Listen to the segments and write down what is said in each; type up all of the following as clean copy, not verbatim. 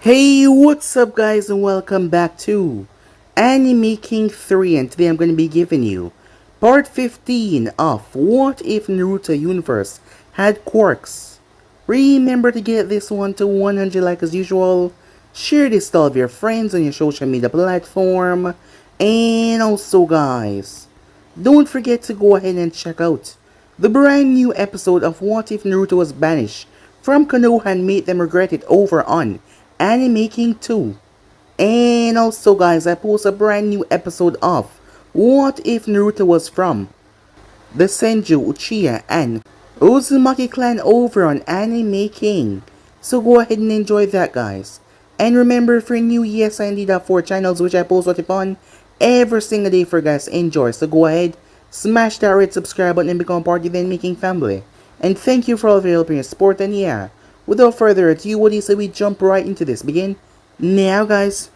Hey, what's up guys, and welcome back to Anime King 3, and today I'm going to be giving you part 15 of What If Naruto Universe Had Quirks. Remember to get this one to 100 likes as usual, share this to all of your friends on your social media platform, and also guys, don't forget to go ahead and check out the brand new episode of What If Naruto Was Banished from Konoha and Made Them Regret It over on Anime King 2. And also guys, I post a brand new episode of What If Naruto Was From the Senju, Uchiha, and Uzumaki clan over on Anime King. So go ahead and enjoy that guys. And remember, for new, yes I indeed have 4 channels which I post what on every single day for guys enjoy. So go ahead, smash that red subscribe button and become part of the Anime King family. And thank you for all of your help and your support, and yeah, without further ado, what do you say we jump right into this? Begin now, guys.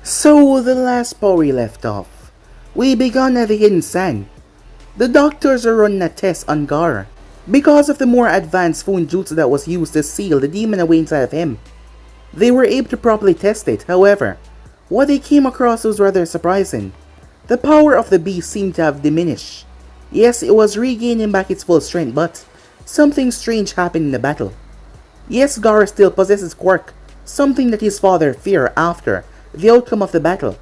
So, the last part we left off, we began at the Hidden Sand. The doctors are running a test on Gaara because of the more advanced Funjutsu that was used to seal the demon away inside of him. They were able to properly test it, however, what they came across was rather surprising. The power of the beast seemed to have diminished. Yes, it was regaining back its full strength, but something strange happened in the battle. Yes, Gaara still possesses quirk, something that his father feared after the outcome of the battle.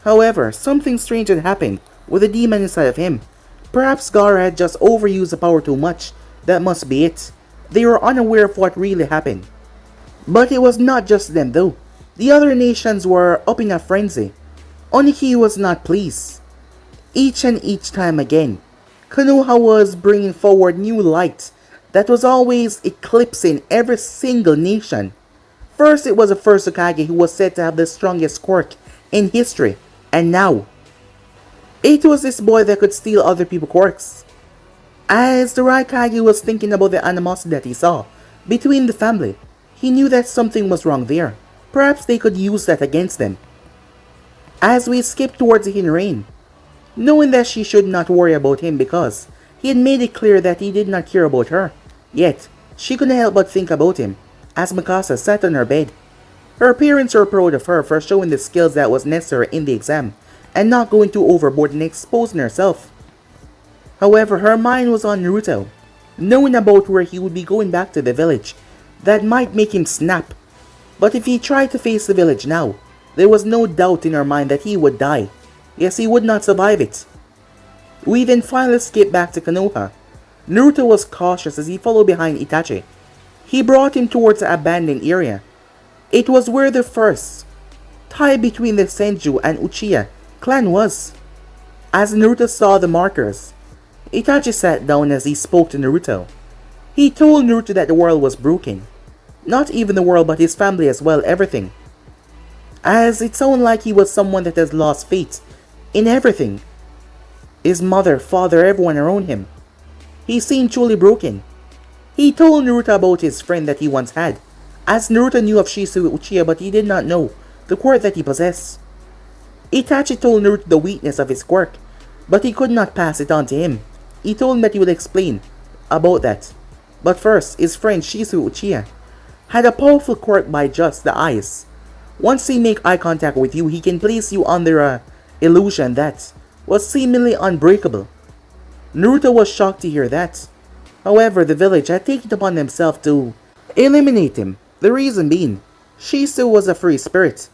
However, something strange had happened with the demon inside of him. Perhaps Gaara had just overused the power too much. That must be it. They were unaware of what really happened. But it was not just them though. The other nations were up in a frenzy. Oniki was not pleased. Each time again, Konoha was bringing forward new light that was always eclipsing every single nation. First, it was the first Hokage who was said to have the strongest quirk in history, and now it was this boy that could steal other people's quirks. As the Raikage was thinking about the animosity that he saw between the family, he knew that something was wrong there. Perhaps they could use that against them. As we skipped towards the Hidden Rain, knowing that she should not worry about him because he had made it clear that he did not care about her, yet she couldn't help but think about him as Mikasa sat on her bed. Her parents were proud of her for showing the skills that was necessary in the exam and not going too overboard and exposing herself. However, her mind was on Naruto, knowing about where he would be going back to the village. That might make him snap. But if he tried to face the village now, there was no doubt in her mind that he would die. Yes, he would not survive it. We then finally skipped back to Konoha. Naruto was cautious as he followed behind Itachi. He brought him towards the abandoned area. It was where the first tie between the Senju and Uchiha clan was. As Naruto saw the markers, Itachi sat down as he spoke to Naruto. He told Naruto that the world was broken. Not even the world, but his family as well, everything. As it sounded like he was someone that has lost faith in everything. His mother, father, everyone around him. He seemed truly broken. He told Naruto about his friend that he once had, as Naruto knew of Shizu Uchiha but he did not know the quirk that he possessed. Itachi told Naruto the weakness of his quirk, but he could not pass it on to him. He told him that he would explain about that. But first, his friend Shizu Uchiha had a powerful quirk by just the eyes. Once he make eye contact with you, he can place you under a illusion that was seemingly unbreakable. Naruto was shocked to hear that. However, the village had taken it upon themselves to eliminate him. The reason being, Shizu was a free spirit,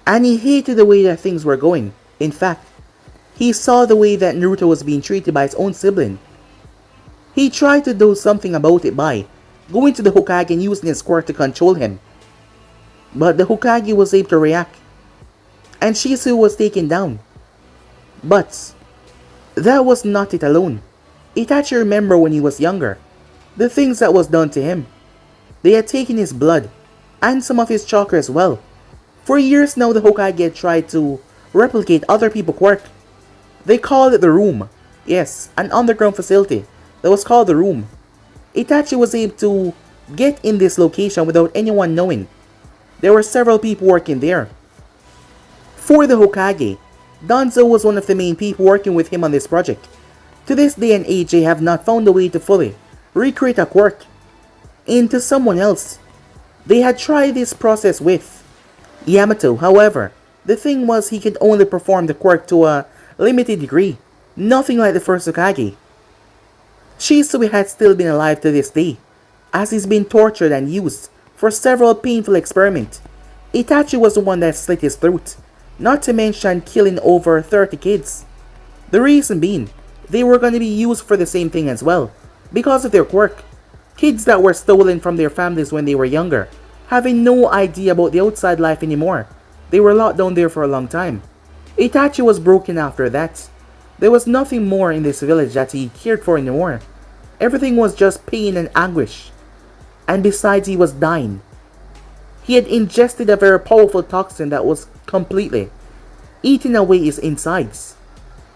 and he hated the way that things were going. In fact, he saw the way that Naruto was being treated by his own sibling. He tried to do something about it by going to the Hokage and using his quirk to control him. But the Hokage was able to react, and Shizu was taken down. But That was not it alone. Itachi remembered when he was younger, the things that was done to him. They had taken his blood, and some of his chakra as well. For years now the Hokage had tried to replicate other people's quirk. They called it the room. Yes, an underground facility that was called the room. Itachi was able to get in this location without anyone knowing. There were several people working there. For the Hokage, Danzo was one of the main people working with him on this project. To this day and age, they have not found a way to fully recreate a quirk into someone else. They had tried this process with Yamato, however, the thing was he could only perform the quirk to a limited degree, nothing like the first Hokage. Shisui had still been alive to this day, as he's been tortured and used for several painful experiments. Itachi was the one that slit his throat, not to mention killing over 30 kids. The reason being, they were going to be used for the same thing as well, because of their quirk. Kids that were stolen from their families when they were younger, having no idea about the outside life anymore. They were locked down there for a long time. Itachi was broken after that. There was nothing more in this village that he cared for anymore. Everything was just pain and anguish. And besides, he was dying. He had ingested a very powerful toxin that was completely eating away his insides.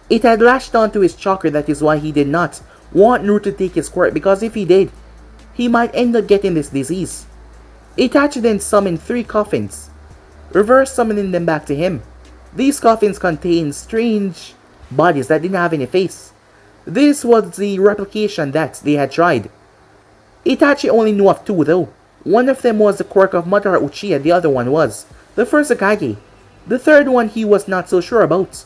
It had lashed onto his chakra, that is why he did not want Naruto to take his quirk, because if he did, he might end up getting this disease. Itachi then summoned 3 coffins, reverse summoning them back to him. These coffins contained strange bodies that didn't have any face. This was the replication that they had tried. Itachi only knew of 2 though. One of them was the quirk of Madara Uchiha, the other one was the first Hokage. The third one he was not so sure about.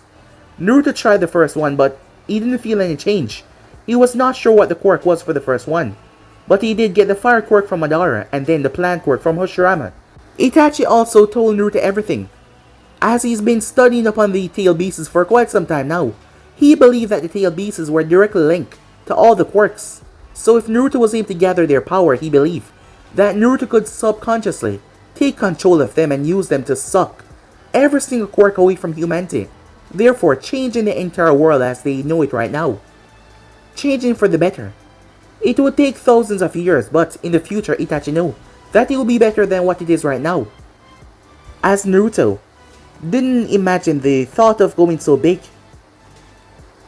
Naruto tried the first one, but he didn't feel any change. He was not sure what the quirk was for the first one. But he did get the fire quirk from Madara, and then the plant quirk from Hashirama. Itachi also told Naruto everything. As he's been studying upon the tail beasts for quite some time now, he believed that the tail beasts were directly linked to all the quirks. So if Naruto was able to gather their power, he believed that Naruto could subconsciously take control of them and use them to suck every single quirk away from humanity, therefore changing the entire world as they know it right now. Changing for the better. It would take thousands of years, but in the future Itachi knew that it will be better than what it is right now. As Naruto didn't imagine the thought of going so big.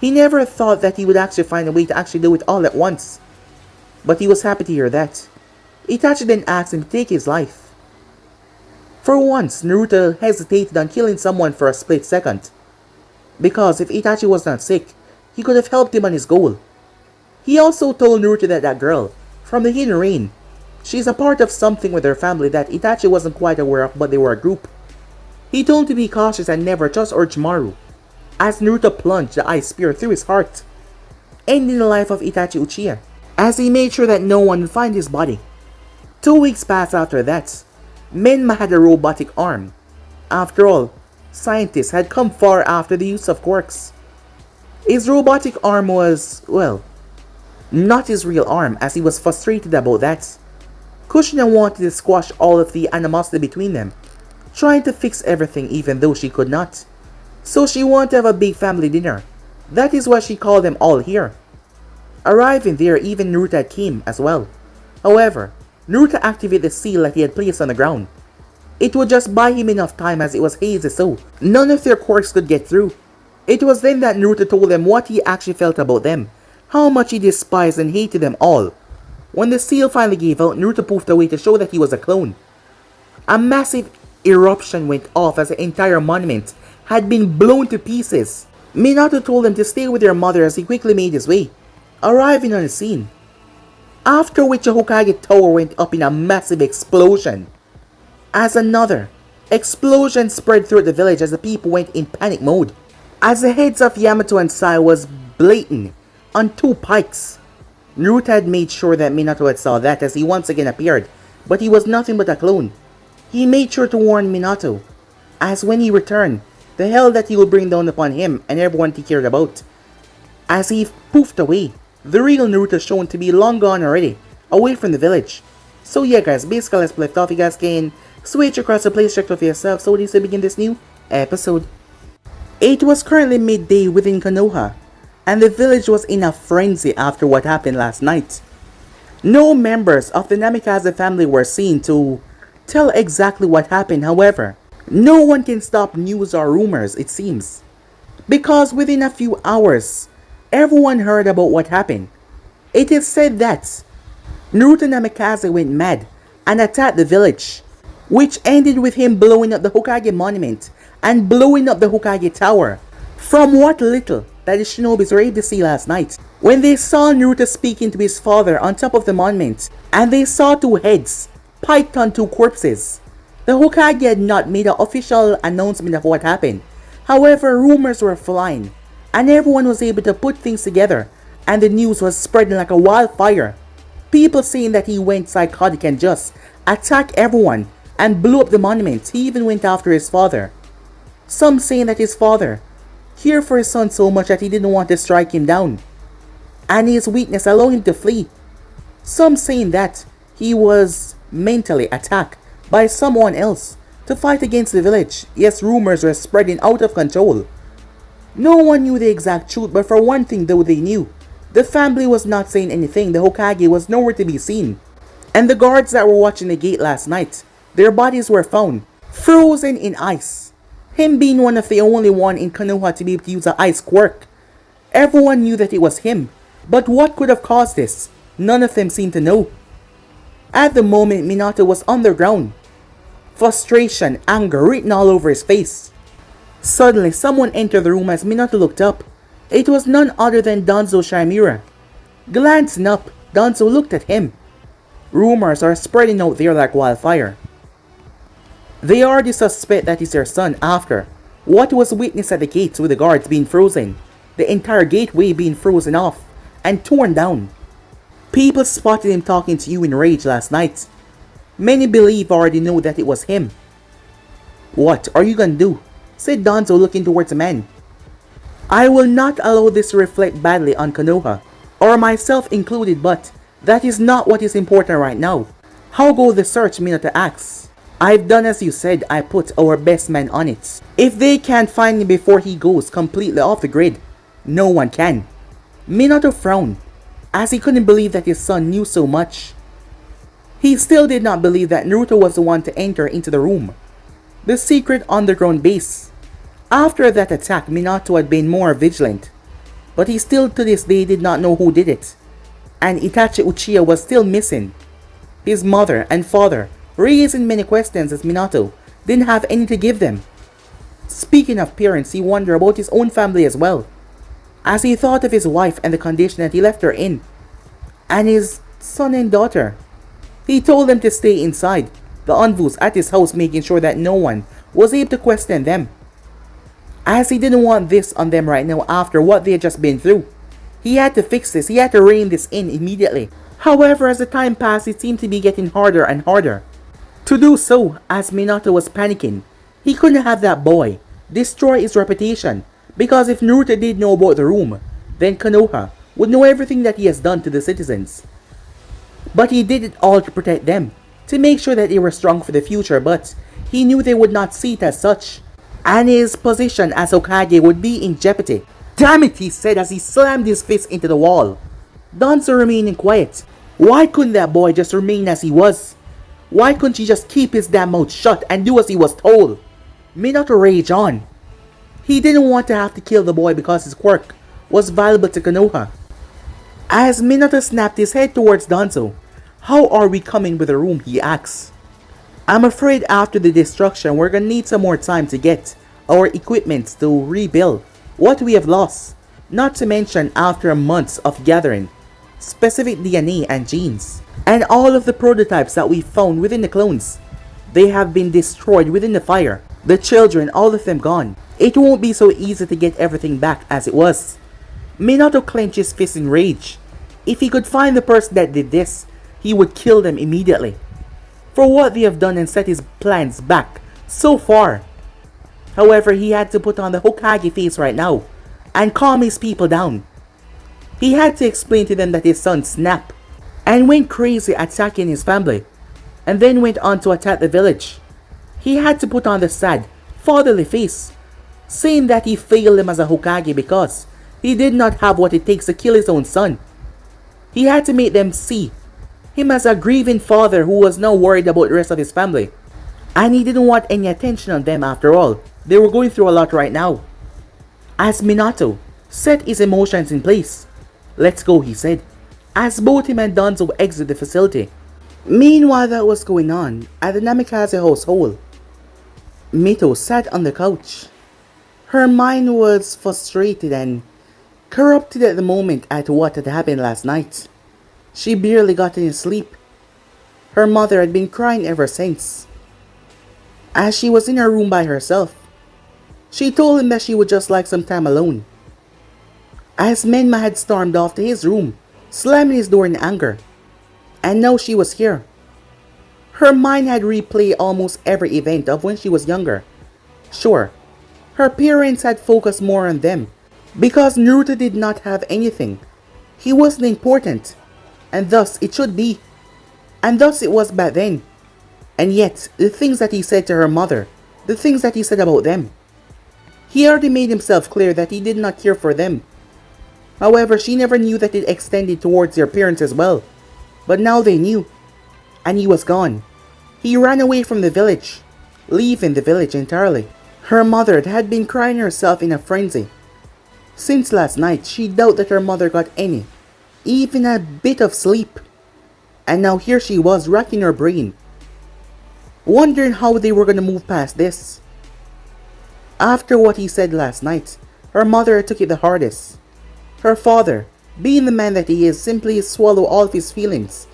He never thought that he would actually find a way to actually do it all at once. But he was happy to hear that. Itachi then asked him to take his life. For once, Naruto hesitated on killing someone for a split second, because if Itachi was not sick, he could have helped him on his goal. He also told Naruto that that girl, from the Hidden Rain, she's a part of something with her family that Itachi wasn't quite aware of, but they were a group. He told him to be cautious and never trust Orochimaru, as Naruto plunged the ice spear through his heart, ending the life of Itachi Uchiha, as he made sure that no one would find his body. 2 weeks passed after that. Menma had a robotic arm. After all, scientists had come far after the use of quirks. His robotic arm was, well, not his real arm, as he was frustrated about that. Kushina wanted to squash all of the animosity between them, trying to fix everything even though she could not. So she wanted to have a big family dinner. That is why she called them all here. Arriving there, even Naruto came as well. However, Naruto activated the seal that he had placed on the ground. It would just buy him enough time, as it was hazy, so none of their quirks could get through. It was then that Naruto told them what he actually felt about them, how much he despised and hated them all. When the seal finally gave out, Naruto poofed away to show that he was a clone. A massive eruption went off as the entire monument had been blown to pieces. Minato told them to stay with their mother as he quickly made his way, arriving on the scene. After which the Hokage Tower went up in a massive explosion, as another explosion spread throughout the village as the people went in panic mode, as the heads of Yamato and Sai was blatant on 2 pikes. Naruto had made sure that Minato had saw that as he once again appeared, but he was nothing but a clone. He made sure to warn Minato, as when he returned, the hell that he would bring down upon him and everyone he cared about. As he poofed away, the real Naruto shown to be long gone already, away from the village. So yeah guys, basically let's left off, you guys can switch across the place, check for yourself, so it is to begin this new episode. It was currently midday within Konoha, and the village was in a frenzy after what happened last night. No members of the Namikaze family were seen to tell exactly what happened. However, no one can stop news or rumors, it seems, because within a few hours, everyone heard about what happened. It is said that Naruto Namikaze went mad and attacked the village, which ended with him blowing up the Hokage monument and blowing up the Hokage tower. From what little that the shinobis were able to see last night, when they saw Naruto speaking to his father on top of the monument, and they saw two heads piked on two corpses, the Hokage had not made an official announcement of what happened. However, rumors were flying, and everyone was able to put things together, and the news was spreading like a wildfire. People saying that he went psychotic and just attacked everyone and blew up the monument. He even went after his father. Some saying that his father cared for his son so much that he didn't want to strike him down, and his weakness allowed him to flee. Some saying that he was mentally attacked by someone else to fight against the village. Yes, rumors were spreading out of control. No one knew the exact truth, but for one thing though they knew, the family was not saying anything. The Hokage was nowhere to be seen. And the guards that were watching the gate last night, their bodies were found frozen in ice. Him being one of the only one in Konoha to be able to use an ice quirk. Everyone knew that it was him, but what could have caused this? None of them seemed to know. At the moment, Minato was on the ground. Frustration, anger written all over his face. Suddenly, someone entered the room as Minato looked up. It was none other than Danzo Shimura. Glancing up, Danzo looked at him. Rumors are spreading out there like wildfire. They already suspect that it's their son after what was witnessed at the gates with the guards being frozen, the entire gateway being frozen off and torn down. People spotted him talking to you in rage last night. Many believe already know that it was him. "What are you gonna do?" said Danzo looking towards the man. "I will not allow this to reflect badly on Konoha, or myself included, but that is not what is important right now. How go the search?" Minato asks. "I've done as you said. I put our best man on it. If they can't find him before he goes completely off the grid, no one can." Minato frowned, as he couldn't believe that his son knew so much. He still did not believe that Naruto was the one to enter into the room, the secret underground base. After that attack, Minato had been more vigilant, but he still to this day did not know who did it. And Itachi Uchiha was still missing. His mother and father raising many questions as Minato didn't have any to give them. Speaking of parents, he wondered about his own family as well, as he thought of his wife and the condition that he left her in, and his son and daughter. He told them to stay inside the Anvus at his house, making sure that no one was able to question them, as he didn't want this on them right now after what they had just been through. He had to fix this. He had to rein this in immediately. However, as the time passed, it seemed to be getting harder and harder to do so, as Minato was panicking. He couldn't have that boy destroy his reputation, because if Naruto did know about the room, then Konoha would know everything that he has done to the citizens. But he did it all to protect them, to make sure that they were strong for the future, but he knew they would not see it as such, and his position as Hokage would be in jeopardy. "Damn it," he said as he slammed his fist into the wall. Danzo remaining quiet. Why couldn't that boy just remain as he was? Why couldn't he just keep his damn mouth shut and do as he was told? Minato raged on. He didn't want to have to kill the boy because his quirk was valuable to Konoha. As Minato snapped his head towards Danzo, "How are we coming with the room?" he asks. "I'm afraid after the destruction we're gonna need some more time to get our equipment to rebuild what we have lost, not to mention after months of gathering specific DNA and genes, and all of the prototypes that we found within the clones. They have been destroyed within the fire. The children, all of them gone. It won't be so easy to get everything back as it was." Minato clenched his fist in rage. If he could find the person that did this, he would kill them immediately, for what they have done and set his plans back so far. However, he had to put on the Hokage face right now and calm his people down. He had to explain to them that his son snapped and went crazy attacking his family, and then went on to attack the village. He had to put on the sad, fatherly face, saying that he failed him as a Hokage because He did not have what it takes to kill his own son. He had to make them see him as a grieving father who was now worried about the rest of his family. And he didn't want any attention on them after all. They were going through a lot right now. As Minato set his emotions in place, "Let's go," he said, as both him and Danzo exit the facility. Meanwhile that was going on at the Namikaze household, Mito sat on the couch. Her mind was frustrated and corrupted at the moment at what had happened last night. She barely got any sleep. Her mother had been crying ever since. As she was in her room by herself, she told him that she would just like some time alone. As Menma had stormed off to his room, slamming his door in anger, and now she was here. Her mind had replayed almost every event of when she was younger. Sure, her parents had focused more on them because Naruto did not have anything. He wasn't important, and thus it should be. And thus it was back then. And yet, the things that he said to her mother, the things that he said about them, he already made himself clear that he did not care for them. However, she never knew that it extended towards their parents as well. But now they knew. And he was gone. He ran away from the village, leaving the village entirely. Her mother had been crying herself in a frenzy. Since last night, she doubted that her mother got any, even a bit of sleep. And now here she was racking her brain, wondering how they were going to move past this. After what he said last night, her mother took it the hardest. Her father, being the man that he is, simply swallowed all of his feelings.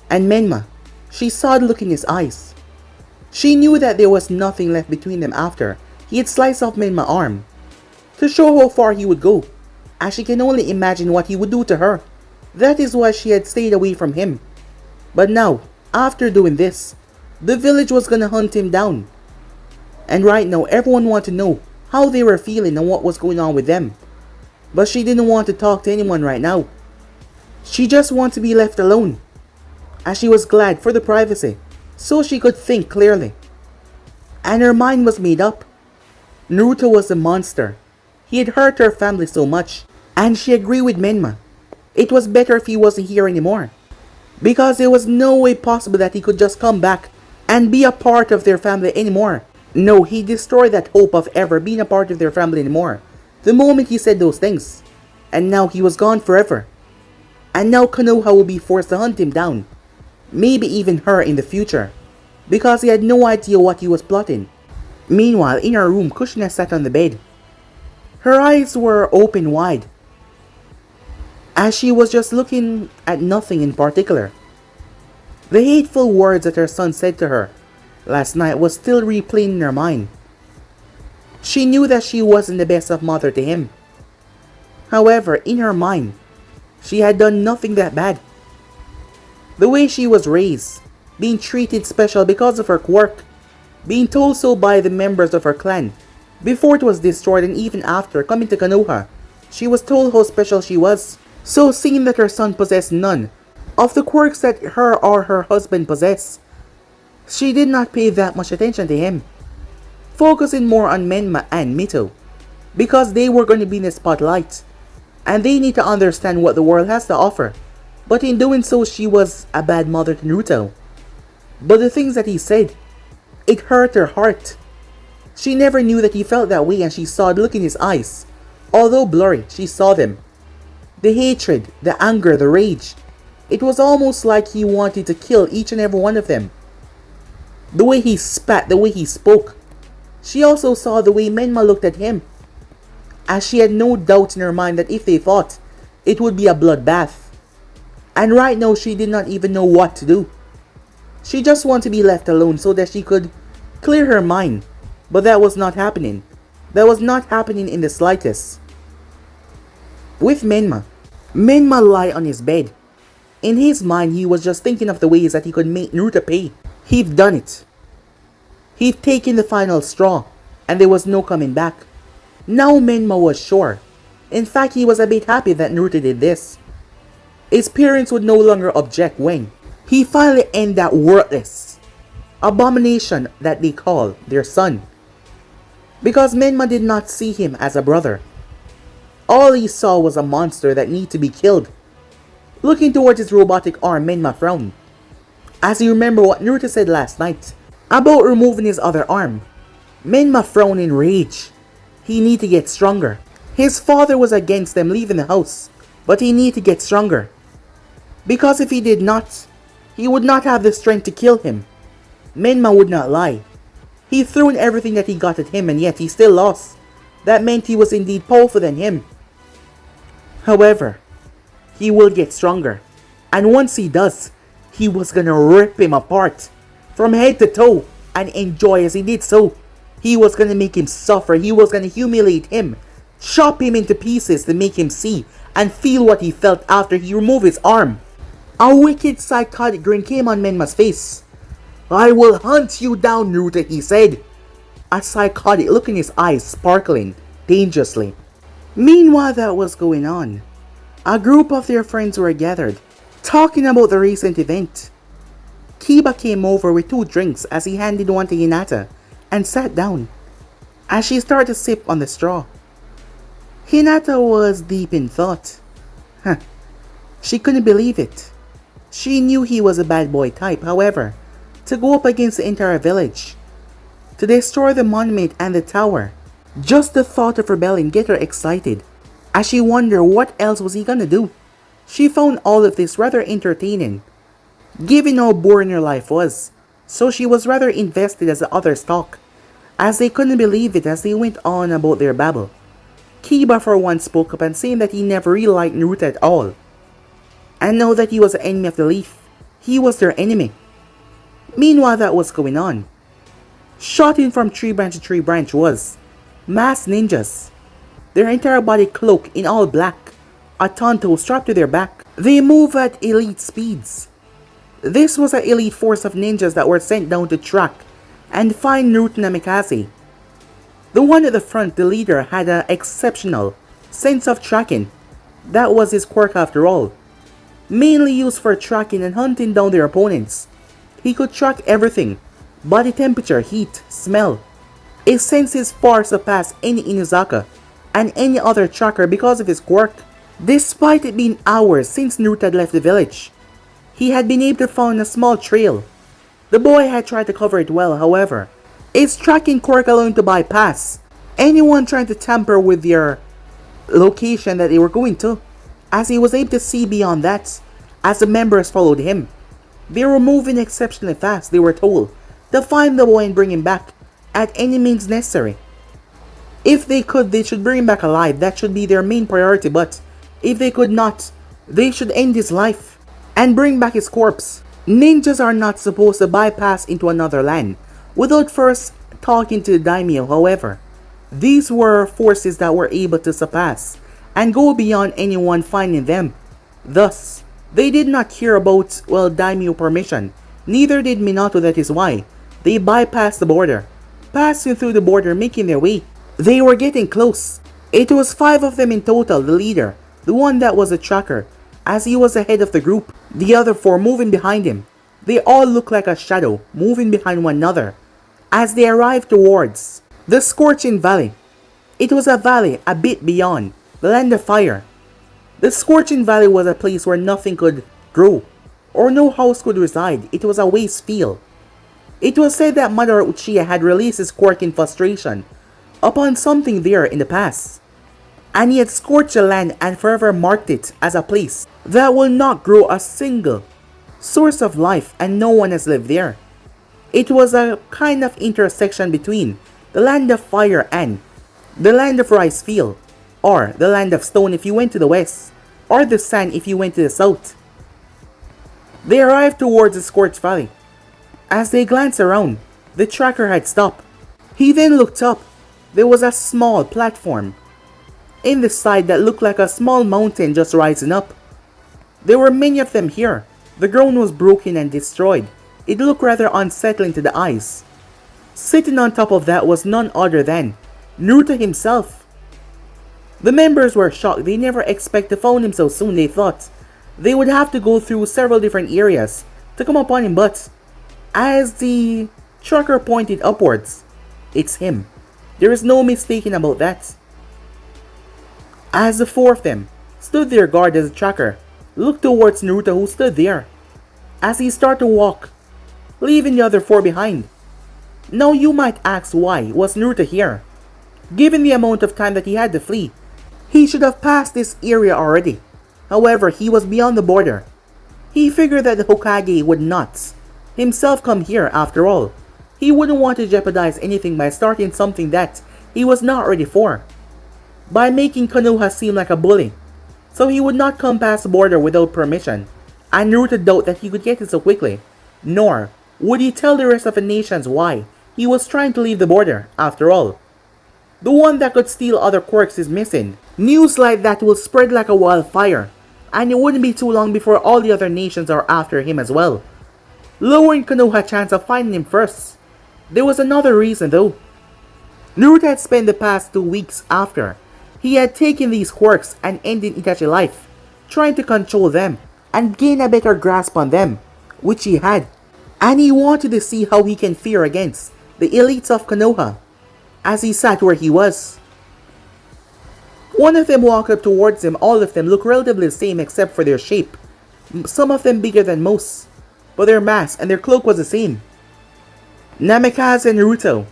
And Menma, she saw the look in his eyes. She knew that there was nothing left between them after he had sliced off Menma's arm, to show how far he would go, as she can only imagine what he would do to her. That is why she had stayed away from him. But now, after doing this, the village was gonna hunt him down. And right now, everyone wanted to know how they were feeling and what was going on with them. But she didn't want to talk to anyone right now. She just wanted to be left alone, as she was glad for the privacy, so she could think clearly. And her mind was made up. Naruto was a monster. He had hurt her family so much, and she agreed with Menma. It was better if he wasn't here anymore, because there was no way possible that he could just come back and be a part of their family anymore. No, he destroyed that hope of ever being a part of their family anymore the moment he said those things. And now he was gone forever. And now Konoha will be forced to hunt him down, maybe even her in the future, because he had no idea what he was plotting. Meanwhile, in her room, Kushina sat on the bed. Her eyes were open wide, as she was just looking at nothing in particular. The hateful words that her son said to her last night was still replaying in her mind. She knew that she wasn't the best of mother to him. However, in her mind, she had done nothing that bad. The way she was raised, being treated special because of her quirk, being told so by the members of her clan, before it was destroyed and even after coming to Konoha, she was told how special she was. So seeing that her son possessed none of the quirks that her or her husband possessed, she did not pay that much attention to him, focusing more on Menma and Mito, because they were going to be in the spotlight, and they need to understand what the world has to offer. But in doing so, she was a bad mother to Naruto. But the things that he said, it hurt her heart. She never knew that he felt that way, and she saw the look in his eyes. Although blurry, she saw them. The hatred, the anger, the rage. It was almost like he wanted to kill each and every one of them. The way he spat, the way he spoke. She also saw the way Menma looked at him, as she had no doubt in her mind that if they fought, it would be a bloodbath. And right now she did not even know what to do. She just wanted to be left alone so that she could clear her mind. But that was not happening. That was not happening in the slightest. With Menma, Menma lay on his bed. In his mind, he was just thinking of the ways that he could make Naruto pay. He'd done it. He'd taken the final straw, and there was no coming back. Now Menma was sure. In fact, he was a bit happy that Naruto did this. His parents would no longer object when he finally ended that worthless abomination that they call their son. Because Menma did not see him as a brother. All he saw was a monster that needed to be killed. Looking towards his robotic arm, Menma frowned, as he remembered what Naruto said last night about removing his other arm. Menma frowned in rage. He needed to get stronger. His father was against them leaving the house, but he needed to get stronger. Because if he did not, he would not have the strength to kill him. Menma would not lie. He threw in everything that he got at him and yet he still lost. That meant he was indeed powerful than him. However, he will get stronger. And once he does, he was gonna rip him apart from head to toe and enjoy as he did so. He was gonna make him suffer. He was gonna humiliate him, chop him into pieces to make him see and feel what he felt after he removed his arm. A wicked psychotic grin came on Menma's face. "I will hunt you down, Naruto," he said. A psychotic look in his eyes sparkling dangerously. Meanwhile that was going on, a group of their friends were gathered, talking about the recent event. Kiba came over with 2 drinks as he handed one to Hinata and sat down, as she started to sip on the straw. Hinata was deep in thought. She couldn't believe it. She knew he was a bad boy type, however, to go up against the entire village, to destroy the monument and the tower, just the thought of rebelling get her excited, as she wondered what else was he gonna do. She found all of this rather entertaining, given how boring her life was, so she was rather invested as the others talked, as they couldn't believe it as they went on about their babble. Kiba for one spoke up and saying that he never really liked Naruto at all, and now that he was an enemy of the Leaf, he was their enemy. Meanwhile that was going on, shooting from tree branch to tree branch was masked ninjas, their entire body cloaked in all black, a tanto strapped to their back. They move at elite speeds. This was an elite force of ninjas that were sent down to track and find Naruto Namikaze. The one at the front, the leader, had an exceptional sense of tracking. That was his quirk after all, mainly used for tracking and hunting down their opponents. He could track everything: body temperature, heat, smell. His senses far surpassed any Inuzaka and any other tracker because of his quirk. Despite it being hours since Naruto had left the village, he had been able to find a small trail. The boy had tried to cover it well, however, his tracking quirk allowed him to bypass anyone trying to tamper with their location that they were going to, as he was able to see beyond that as the members followed him. They were moving exceptionally fast, they were told, to find the boy and bring him back at any means necessary. If they could, they should bring him back alive. That should be their main priority, but if they could not, they should end his life and bring back his corpse. Ninjas are not supposed to bypass into another land without first talking to the daimyo. However, these were forces that were able to surpass and go beyond anyone finding them. Thus, they did not care about, daimyo permission. Neither did Minato. That is why they bypassed the border, passing through the border, making their way. They were getting close. It was 5 of them in total, the leader, the one that was a tracker, as he was the head of the group, the other 4 moving behind him. They all looked like a shadow, moving behind one another, as they arrived towards the Scorching Valley. It was a valley a bit beyond the Land of Fire. The Scorching Valley was a place where nothing could grow, or no house could reside. It was a waste field. It was said that Madara Uchiha had released his quirk in frustration upon something there in the past, and he had scorched the land and forever marked it as a place that will not grow a single source of life, and no one has lived there. It was a kind of intersection between the Land of Fire and the Land of Rice Field, or the Land of Stone if you went to the west, or the Sand if you went to the south. They arrived towards the Scorched Valley. As they glanced around, the tracker had stopped. He then looked up. There was a small platform in the side that looked like a small mountain just rising up. There were many of them here. The ground was broken and destroyed. It looked rather unsettling to the eyes. Sitting on top of that was none other than Naruto himself. The members were shocked. They never expected to find him so soon. They thought they would have to go through several different areas to come upon him, but as the tracker pointed upwards, it's him. There is no mistaking about that. As the four of them stood their guard as a tracker looked towards Naruto, who stood there. As he started to walk, leaving the other four behind. Now you might ask, why was Naruto here? Given the amount of time that he had to flee, he should have passed this area already. However, he was beyond the border. He figured that the Hokage would not himself come here after all. He wouldn't want to jeopardize anything by starting something that he was not ready for, by making Konoha seem like a bully. So he would not come past the border without permission, and Naruto doubted that he could get it so quickly. Nor would he tell the rest of the nations why he was trying to leave the border after all. The one that could steal other quirks is missing. News like that will spread like a wildfire, and it wouldn't be too long before all the other nations are after him as well, lowering Konoha's chance of finding him first. There was another reason though. Naruto had spent the past 2 weeks after he had taken these quirks and ended Itachi's life, trying to control them and gain a better grasp on them, which he had. And he wanted to see how he can fare against the elites of Konoha. As he sat where he was, one of them walked up towards him. All of them looked relatively the same except for their shape. Some of them bigger than most, but their mask and their cloak was the same. Namikaze and Naruto,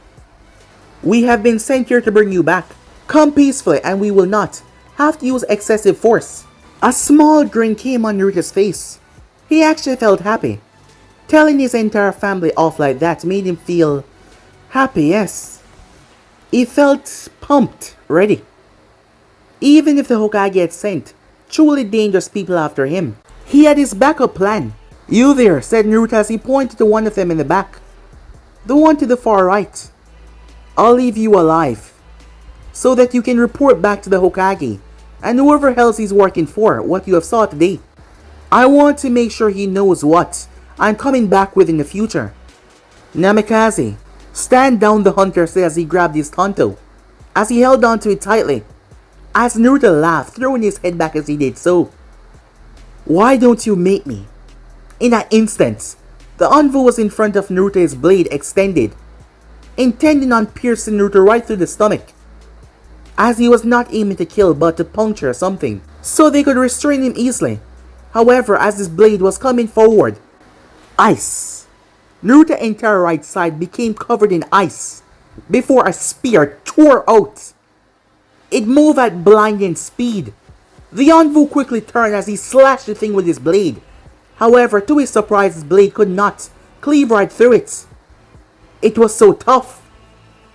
we have been sent here to bring you back. Come peacefully and we will not have to use excessive force. A small grin came on Naruto's face. He actually felt happy. Telling his entire family off like that made him feel happy, yes. He felt pumped, ready. Even if the Hokage had sent truly dangerous people after him, he had his backup plan. You there, said Naruto as he pointed to one of them in the back. The one to the far right. I'll leave you alive, so that you can report back to the Hokage and whoever else he's working for what you have saw today. I want to make sure he knows what I'm coming back with in the future. Namikaze, stand down, the hunter said as he grabbed his tanto, as he held onto it tightly. As Naruto laughed, throwing his head back as he did so. Why don't you make me? In an instant, the anvil was in front of Naruto's blade extended, intending on piercing Naruto right through the stomach, as he was not aiming to kill but to puncture something, so they could restrain him easily. However, as his blade was coming forward, ice. Naruto's entire right side became covered in ice before a spear tore out. It moved at blinding speed. The anvil quickly turned as he slashed the thing with his blade. However, to his surprise, his blade could not cleave right through it. It was so tough.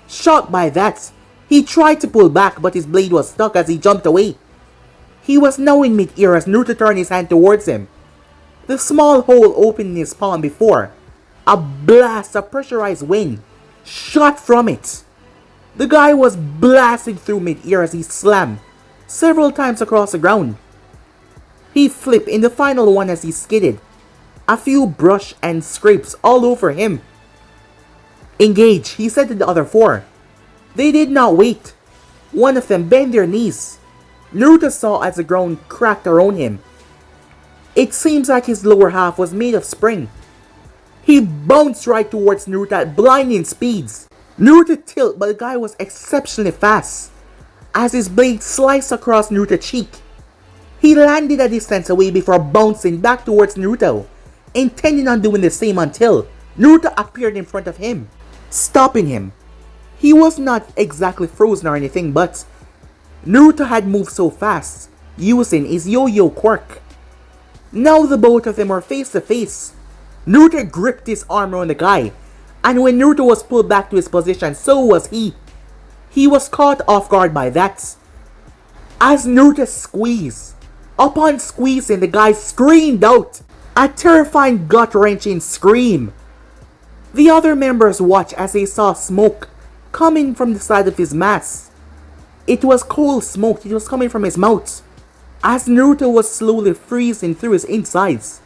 Shocked by that, he tried to pull back, but his blade was stuck as he jumped away. He was now in mid-air as Naruto turned his hand towards him. The small hole opened in his palm before a blast of pressurized wind shot from it. The guy was blasted through mid-air as he slammed several times across the ground. He flipped in the final one as he skidded, a few brush and scrapes all over him. Engage, he said to the other four. They did not wait. One of them bent their knees. Naruto saw as the ground cracked around him. It seems like his lower half was made of spring. He bounced right towards Naruto at blinding speeds. Naruto tilted, but the guy was exceptionally fast, as his blade sliced across Naruto's cheek. He landed a distance away before bouncing back towards Naruto, intending on doing the same until Naruto appeared in front of him, stopping him. He was not exactly frozen or anything, but Naruto had moved so fast, using his yo-yo quirk. Now the both of them were face to face. Naruto gripped his arm around the guy, and when Naruto was pulled back to his position, so was he. He was caught off guard by that. As Naruto squeezed, upon squeezing, the guy screamed out a terrifying gut-wrenching scream. The other members watched as they saw smoke coming from the side of his mask. It was cold smoke. It was coming from his mouth, as Naruto was slowly freezing through his insides.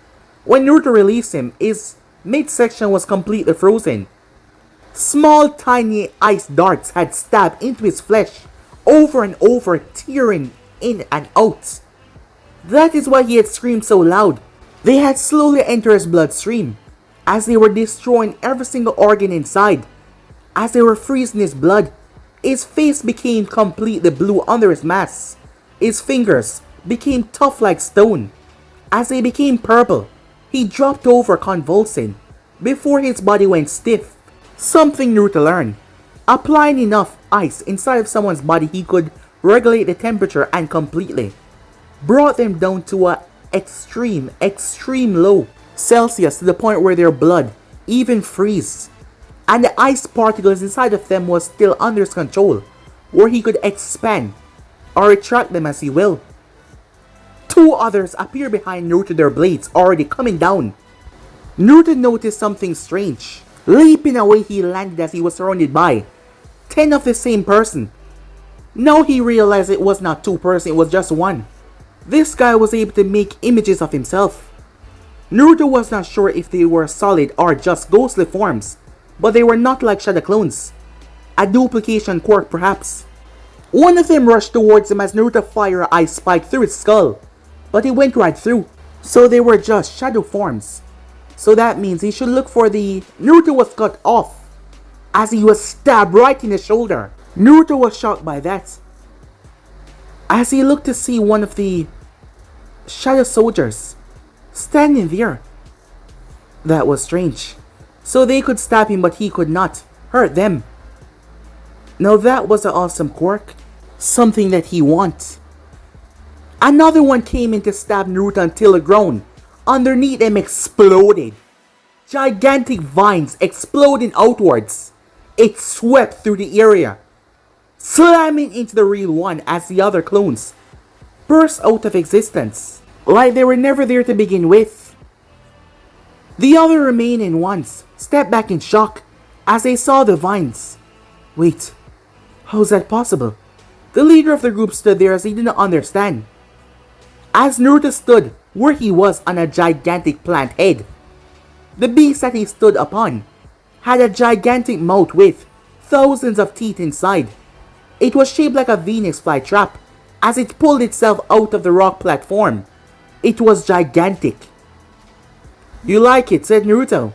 When Naruto released him, his midsection was completely frozen. Small tiny ice darts had stabbed into his flesh over and over, tearing in and out. That is why he had screamed so loud. They had slowly entered his bloodstream, as they were destroying every single organ inside. As they were freezing his blood, his face became completely blue under his mask. His fingers became tough like stone. As they became purple, he dropped over convulsing before his body went stiff. Something new to learn. Applying enough ice inside of someone's body, he could regulate the temperature and completely brought them down to a extreme low Celsius, to the point where their blood even freeze. And the ice particles inside of them was still under his control, where he could expand or retract them as he will. Two others appear behind Naruto, their blades already coming down. Naruto noticed something strange. Leaping away, he landed as he was surrounded by 10 of the same person. Now he realized it was not two persons, it was just one. This guy was able to make images of himself. Naruto was not sure if they were solid or just ghostly forms, but they were not like shadow clones. A duplication quirk perhaps. One of them rushed towards him as Naruto fired an ice spike through his skull, but it went right through. So they were just shadow forms. So that means he should look for the... Naruto was cut off as he was stabbed right in the shoulder. Naruto was shocked by that, as he looked to see one of the shadow soldiers standing there. That was strange. So they could stab him, but he could not hurt them. Now that was an awesome quirk. Something that he wants. Another one came in to stab Naruto until the ground underneath him exploded. Gigantic vines exploding outwards. It swept through the area, slamming into the real one as the other clones burst out of existence, like they were never there to begin with. The other remaining ones stepped back in shock as they saw the vines. Wait, how's that possible? The leader of the group stood there as he did not understand. As Naruto stood where he was on a gigantic plant head, the beast that he stood upon had a gigantic mouth with thousands of teeth inside. It was shaped like a Venus flytrap as it pulled itself out of the rock platform. It was gigantic. You like it, said Naruto.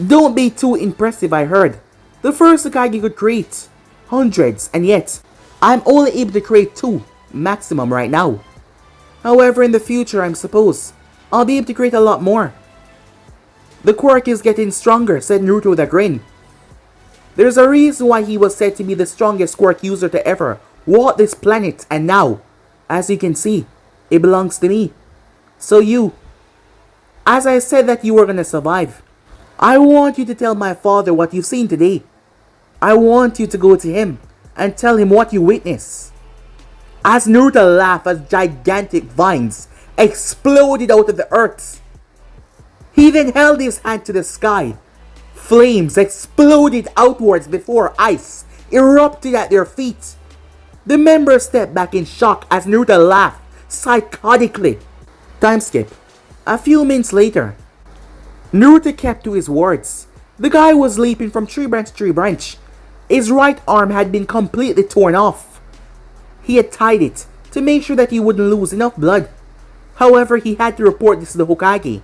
Don't be too impressive, I heard. The first Hokage could create hundreds, and yet I'm only able to create 2 maximum right now. However, in the future, I suppose I'll be able to create a lot more. The quirk is getting stronger, said Naruto with a grin. There's a reason why he was said to be the strongest quirk user to ever walk this planet, and now, as you can see, it belongs to me. So you, as I said that you were gonna survive, I want you to tell my father what you've seen today. I want you to go to him and tell him what you witnessed. As Naruto laughed as gigantic vines exploded out of the earth, he then held his hand to the sky. Flames exploded outwards before ice erupted at their feet. The members stepped back in shock as Naruto laughed psychotically. Time skip. A few minutes later, Naruto kept to his words. The guy was leaping from tree branch to tree branch. His right arm had been completely torn off. He had tied it to make sure that he wouldn't lose enough blood. However, he had to report this to the Hokage.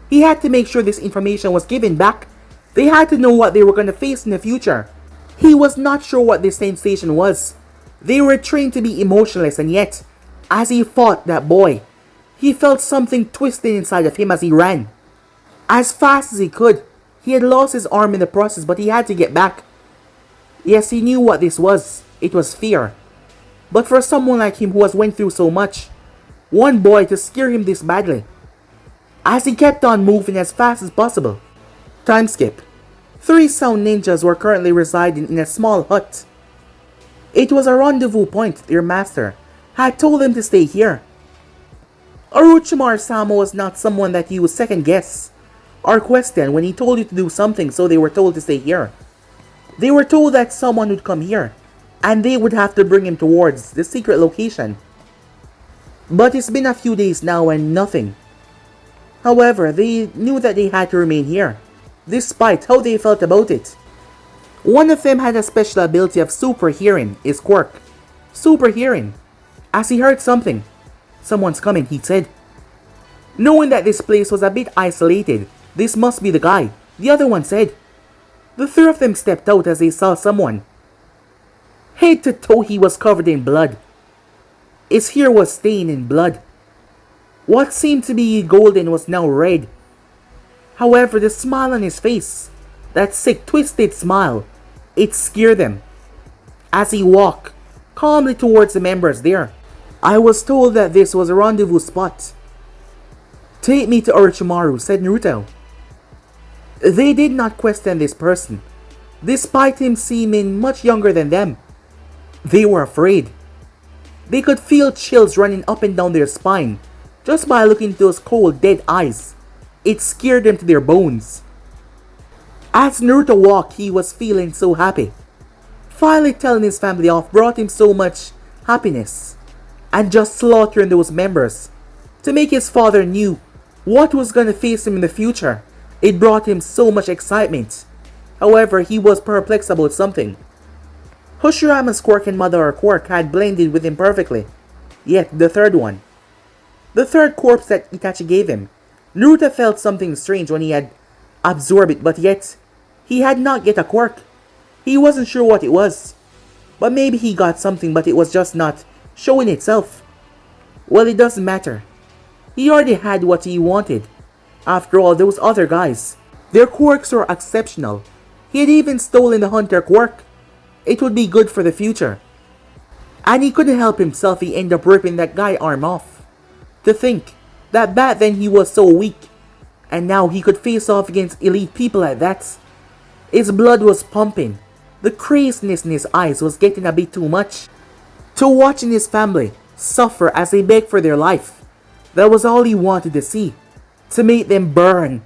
He had to make sure this information was given back. They had to know what they were going to face in the future. He was not sure what this sensation was. They were trained to be emotionless, and yet, as he fought that boy, he felt something twisting inside of him as he ran. As fast as he could, he had lost his arm in the process, but he had to get back. Yes, he knew what this was. It was fear. But for someone like him who has went through so much, one boy to scare him this badly. As he kept on moving as fast as possible. Time skip. 3 sound ninjas were currently residing in a small hut. It was a rendezvous point. Their master had told them to stay here. Orochimaru-sama was not someone that you would second guess or question when he told you to do something, so they were told to stay here. They were told that someone would come here, and they would have to bring him towards the secret location. But it's been a few days now and nothing. However, they knew that they had to remain here, despite how they felt about it. One of them had a special ability of super hearing, his quirk. Super hearing. As he heard something. Someone's coming, he said. Knowing that this place was a bit isolated, this must be the guy, the other one said. The 3 of them stepped out as they saw someone. Head to toe he was covered in blood. His hair was stained in blood. What seemed to be golden was now red. However, the smile on his face, that sick, twisted smile, it scared them. As he walked calmly towards the members there, I was told that this was a rendezvous spot. "Take me to Orochimaru," said Naruto. They did not question this person, despite him seeming much younger than them. They were afraid. They could feel chills running up and down their spine just by looking into those cold, dead eyes. It scared them to their bones. As Naruto walked, he was feeling so happy. Finally telling his family off brought him so much happiness. And just slaughtering those members to make his father knew what was going to face him in the future, it brought him so much excitement. However, he was perplexed about something. Hoshirama's quirk and Madara quirk had blended with him perfectly. Yet the third one, the third corpse that Itachi gave him, Naruto felt something strange when he had absorbed it, but yet he had not yet a quirk. He wasn't sure what it was. But maybe he got something, but it was just not showing itself. Well, it doesn't matter. He already had what he wanted. After all, those other guys, their quirks were exceptional. He had even stolen the hunter quirk. It would be good for the future. And he couldn't help himself, he ended up ripping that guy's arm off. To think that back then he was so weak, and now he could face off against elite people like that. His blood was pumping. The craziness in his eyes was getting a bit too much. To watching his family suffer as they begged for their life, that was all he wanted to see. To make them burn,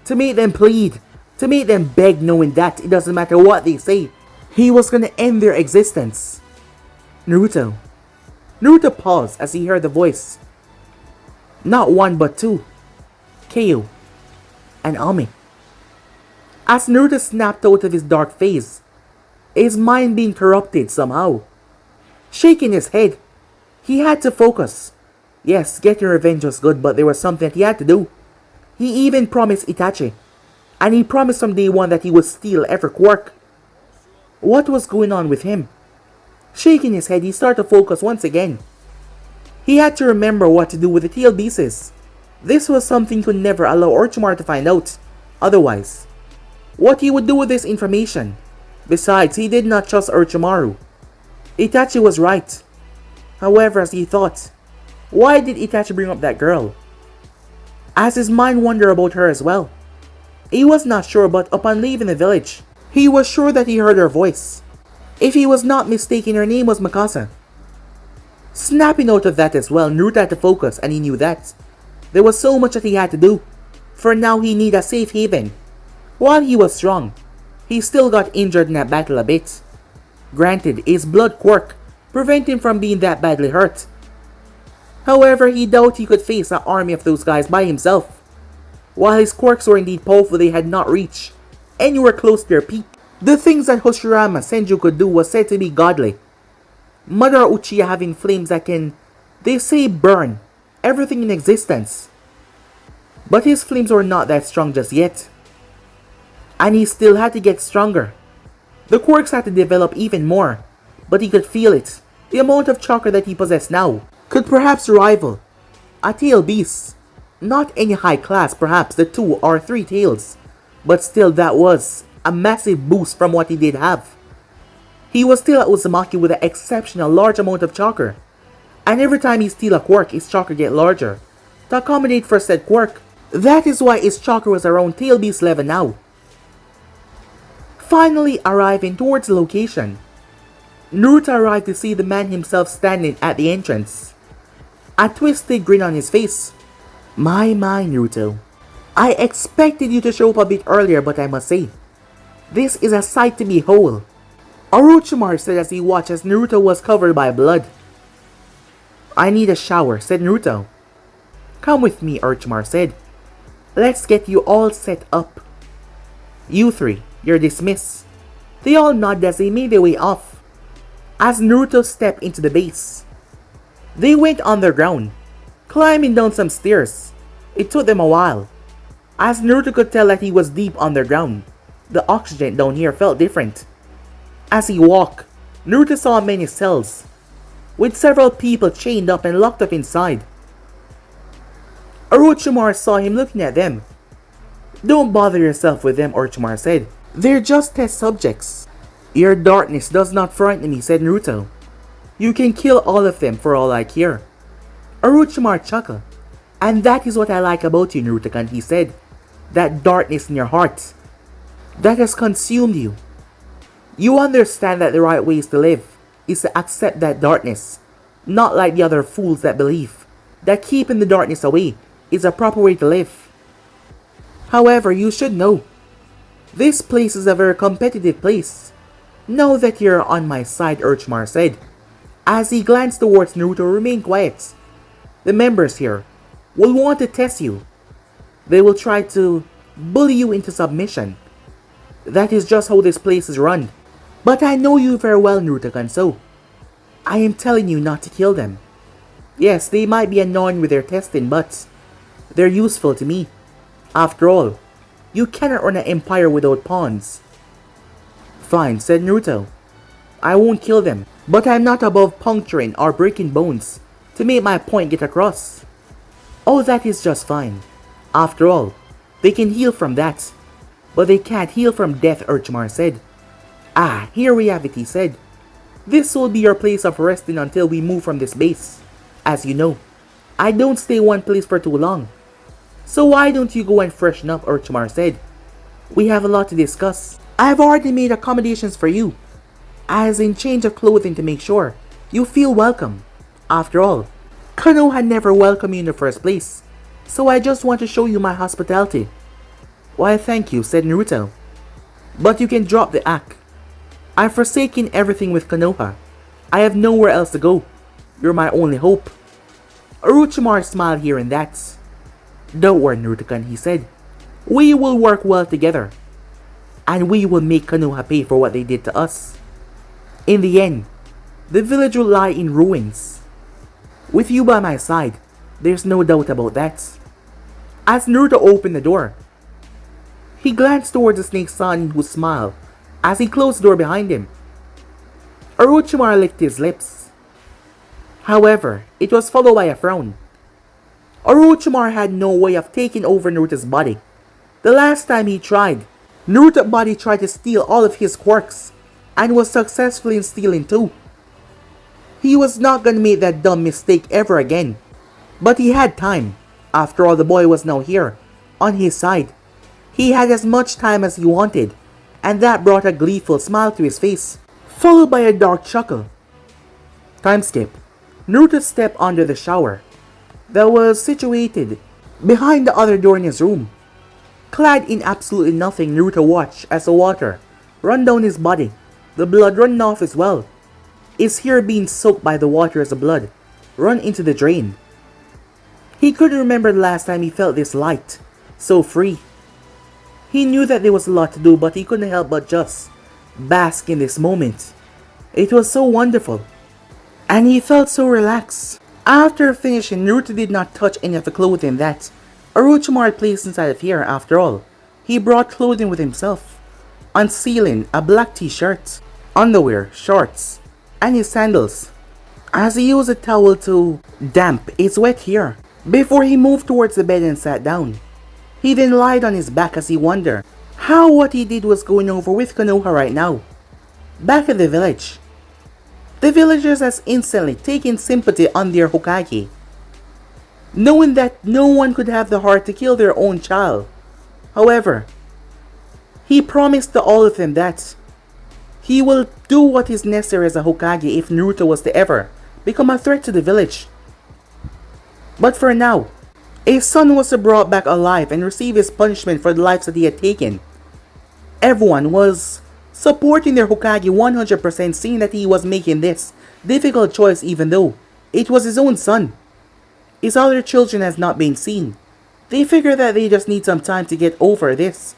to make them plead, to make them beg, knowing that it doesn't matter what they say, he was gonna end their existence. Naruto. Naruto paused as he heard the voice. Not one but two. Kyo and Ami. As Naruto snapped out of his dark phase, his mind being corrupted somehow. Shaking his head, he had to focus. Yes, getting revenge was good, but there was something that he had to do. He even promised Itachi, and he promised from day one that he would steal every quirk. What was going on with him? Shaking his head, he started to focus once again. He had to remember what to do with the tail pieces. This was something he could never allow Orochimaru to find out. Otherwise, what he would do with this information. Besides, he did not trust Orochimaru. Itachi was right. However, as he thought, why did Itachi bring up that girl? As his mind wandered about her as well. He was not sure, but upon leaving the village, he was sure that he heard her voice. If he was not mistaken, her name was Mikasa. Snapping out of that as well, Naruto had to focus, and he knew that there was so much that he had to do. For now, he needed a safe haven. While he was strong, he still got injured in that battle a bit. Granted, his blood quirk prevented him from being that badly hurt. However, he doubted he could face an army of those guys by himself. While his quirks were indeed powerful, they had not reached anywhere close to their peak. The things that Hoshirama Senju could do was said to be godly. Madara Uchiha having flames that can, they say, burn everything in existence. But his flames were not that strong just yet. And he still had to get stronger. The quirks had to develop even more, but he could feel it. The amount of chakra that he possessed now could perhaps rival a tail beast. Not any high class, perhaps the 2 or 3 tails, but still that was a massive boost from what he did have. He was still at Uzumaki with an exceptional large amount of chakra, and every time he steals a quirk, his chakra get larger to accommodate for said quirk. That is why his chakra was around tail beast level now. Finally arriving towards the location, Naruto arrived to see the man himself standing at the entrance. A twisted grin on his face. My, Naruto. I expected you to show up a bit earlier, but I must say, this is a sight to behold. Orochimaru said as he watched as Naruto was covered by blood. I need a shower, said Naruto. Come with me, Orochimaru said. Let's get you all set up. You 3, you're dismissed. They all nodded as they made their way off. As Naruto stepped into the base, they went underground, climbing down some stairs. It took them a while, as Naruto could tell that he was deep underground. The oxygen down here felt different. As he walked, Naruto saw many cells. with several people chained up and locked up inside. Orochimaru saw him looking at them. "Don't bother yourself with them," Orochimaru said. "They're just test subjects." "Your darkness does not frighten me," said Naruto. "You can kill all of them for all I care." Orochimaru chuckled. "And that is what I like about you, Naruto-kun," he said. "That darkness in your heart that has consumed you. You understand that the right way to live is to accept that darkness, not like the other fools that believe that keeping the darkness away is a proper way to live. However, you should know, this place is a very competitive place. Know that you're on my side," Orochimaru said. As he glanced towards Naruto, remain quiet. "The members here will want to test you. They will try to bully you into submission. That is just how this place is run. But I know you very well, Naruto-kun, so I am telling you not to kill them. Yes, they might be annoying with their testing, but they're useful to me. After all, you cannot run an empire without pawns." "Fine," said Naruto. "I won't kill them, but I'm not above puncturing or breaking bones to make my point get across." "Oh, that is just fine. After all, they can heal from that, but they can't heal from death," Orochimaru said. "Ah, here we have it," he said. "This will be your place of resting until we move from this base. As you know, I don't stay one place for too long. So why don't you go and freshen up," Orochimaru said. "We have a lot to discuss. I've already made accommodations for you, as in change of clothing to make sure you feel welcome. After all, Konoha never welcomed you in the first place, so I just want to show you my hospitality." "Why, thank you," said Naruto. "But you can drop the act. I've forsaken everything with Konoha. I have nowhere else to go. You're my only hope." Orochimaru smiled hearing that. "Don't worry, Naruto-kun," he said. "We will work well together, and we will make Konoha pay for what they did to us. In the end, the village will lie in ruins. With you by my side, there's no doubt about that." As Naruto opened the door, he glanced towards the snake son who smiled as he closed the door behind him. Orochimaru licked his lips. However, it was followed by a frown. Orochimaru had no way of taking over Naruto's body. The last time he tried, Naruto's body tried to steal all of his quirks, and was successful in stealing too. He was not gonna make that dumb mistake ever again. But he had time. After all, the boy was now here, on his side. He had as much time as he wanted, and that brought a gleeful smile to his face, followed by a dark chuckle. Time skip. Naruto stepped under the shower that was situated behind the other door in his room. Clad in absolutely nothing, Naruto watched as the water run down his body, the blood running off as well. His hair being soaked by the water as the blood run into the drain. He couldn't remember the last time he felt this light, so free. He knew that there was a lot to do, but he couldn't help but just bask in this moment. It was so wonderful, and he felt so relaxed. After finishing, Naruto did not touch any of the clothing that Orochimaru placed inside of here. After all, he brought clothing with himself, unsealing a black t-shirt, underwear, shorts, and his sandals. As he used a towel to damp his wet hair, before he moved towards the bed and sat down. He then lied on his back as he wondered how what he did was going over with Konoha right now. Back at the village, the villagers has instantly taken sympathy on their Hokage, knowing that no one could have the heart to kill their own child. However, he promised to all of them that he will do what is necessary as a Hokage if Naruto was to ever become a threat to the village. But for now, his son was brought back alive and receive his punishment for the lives that he had taken. Everyone was supporting their Hokage 100%, seeing that he was making this difficult choice even though it was his own son. His other children has not been seen. They figure that they just need some time to get over this.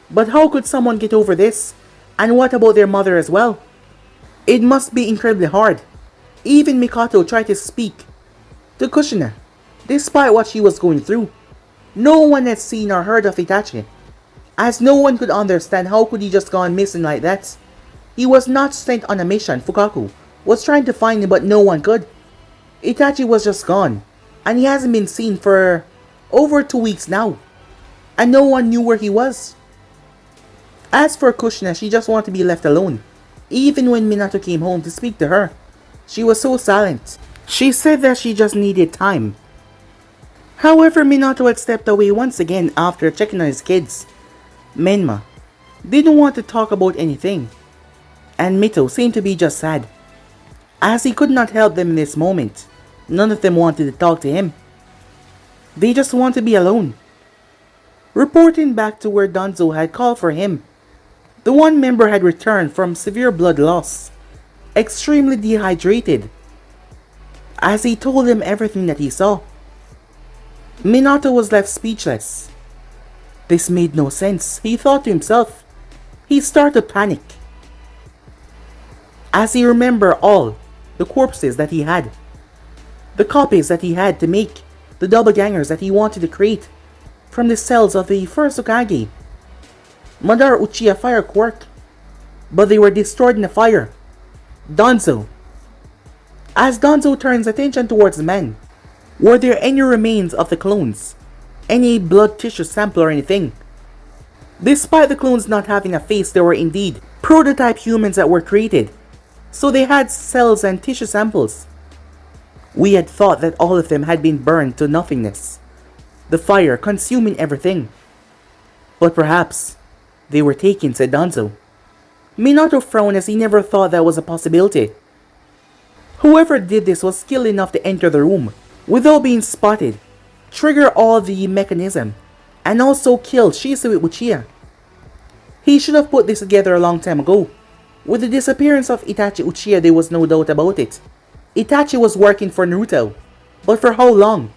But how could someone get over this? And what about their mother as well? It must be incredibly hard. Even Mikoto tried to speak to Kushina, despite what she was going through. No one had seen or heard of Itachi, as no one could understand how could he just gone missing like that. He was not sent on a mission. Fukaku was trying to find him, but no one could. Itachi was just gone, and he hasn't been seen for over 2 weeks now, and no one knew where he was. As for Kushina, she just wanted to be left alone. Even when Minato came home to speak to her, she was so silent. She said that she just needed time. However, Minato had stepped away once again after checking on his kids. Menma didn't want to talk about anything, and Mito seemed to be just sad. As he could not help them in this moment, none of them wanted to talk to him. They just want to be alone. Reporting back to where Danzo had called for him, the one member had returned from severe blood loss, extremely dehydrated. As he told them everything that he saw, Minato was left speechless. This made no sense, he thought to himself. He started to panic as he remembered all the corpses that he had, the copies that he had to make, the doppelgangers that he wanted to create from the cells of the first Hokage, Madara Uchiha fire quirk, but they were destroyed in the fire. Danzo. As Danzo turns attention towards the men, were there any remains of the clones? Any blood tissue sample or anything? Despite the clones not having a face, they were indeed prototype humans that were created, so they had cells and tissue samples. We had thought that all of them had been burned to nothingness, the fire consuming everything. But perhaps they were taken, said Danzo. Minato frowned as he never thought that was a possibility. Whoever did this was skilled enough to enter the room without being spotted, trigger all the mechanism, and also kill Shisui Uchiha. He should have put this together a long time ago. With the disappearance of Itachi Uchiha, there was no doubt about it. Itachi was working for Naruto, but for how long?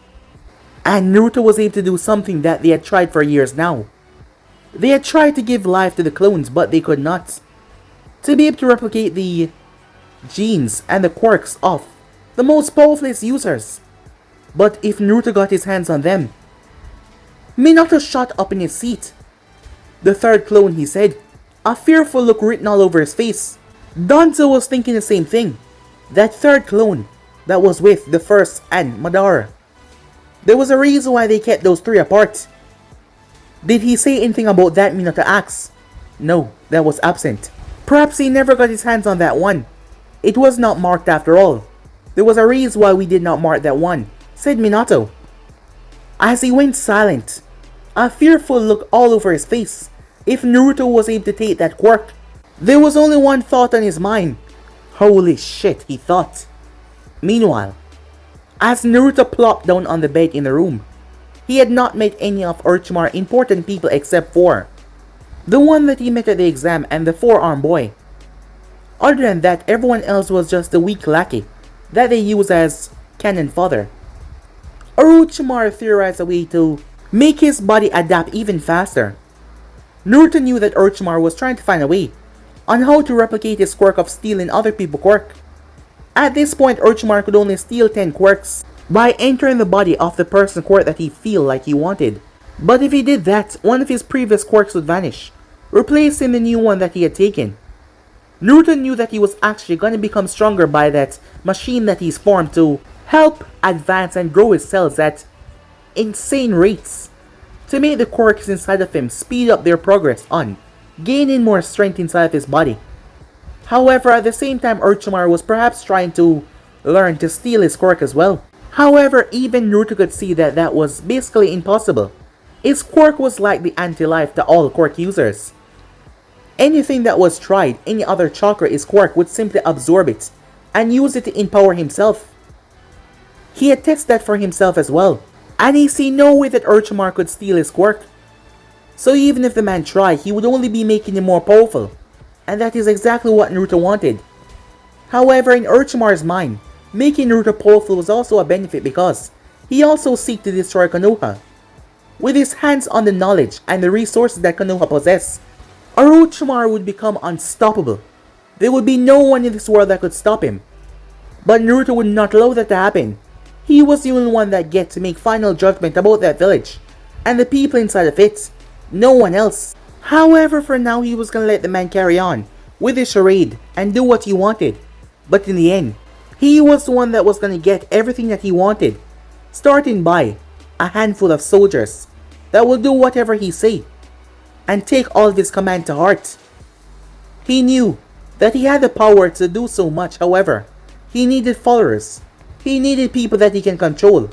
And Naruto was able to do something that they had tried for years now. They had tried to give life to the clones, but they could not. To be able to replicate the genes and the quirks of the most powerful users. But if Naruto got his hands on them, Minato shot up in his seat. The third clone, he said, a fearful look written all over his face. Danzo was thinking the same thing. That third clone that was with the first and Madara. There was a reason why they kept those three apart. Did he say anything about that, Minato asked? No, that was absent. Perhaps he never got his hands on that one. It was not marked after all. There was a reason why we did not mark that one, said Minato. As he went silent, a fearful look all over his face. If Naruto was able to take that quirk, there was only one thought on his mind. Holy shit, he thought. Meanwhile, as Naruto plopped down on the bed in the room, he had not met any of Orochimaru's important people except for the one that he met at the exam and the four-armed boy. Other than that, everyone else was just the weak lackey that they use as cannon fodder. Orochimaru theorized a way to make his body adapt even faster. Naruto knew that Orochimaru was trying to find a way on how to replicate his quirk of stealing other people's quirk. At this point, Orochimaru could only steal 10 quirks by entering the body of the person's quirk that he feel like he wanted. But if he did that, one of his previous quirks would vanish, replacing the new one that he had taken. Naruto knew that he was actually going to become stronger by that machine that he's formed to help advance and grow his cells at insane rates, to make the quirks inside of him speed up their progress on gaining more strength inside of his body. However, at the same time, Orochimaru was perhaps trying to learn to steal his quirk as well. However, even Naruto could see that that was basically impossible. His quirk was like the anti-life to all quirk users. Anything that was tried, any other chakra his quirk would simply absorb it and use it to empower himself. He had tested that for himself as well, and he see no way that Orochimaru could steal his quirk. So even if the man tried, he would only be making him more powerful, and that is exactly what Naruto wanted. However, in Orochimaru's mind, making Naruto powerful was also a benefit because he also seek to destroy Konoha. With his hands on the knowledge and the resources that Konoha possess, Orochimaru would become unstoppable. There would be no one in this world that could stop him. But Naruto would not allow that to happen. He was the only one that get to make final judgment about that village and the people inside of it. No one else. However, for now he was gonna let the man carry on with his charade and do what he wanted. But in the end, He was the one that was gonna get everything that he wanted, starting by a handful of soldiers that will do whatever he say and take all of his command to heart. He knew that he had the power to do so much. However, he needed followers. He needed people that he can control,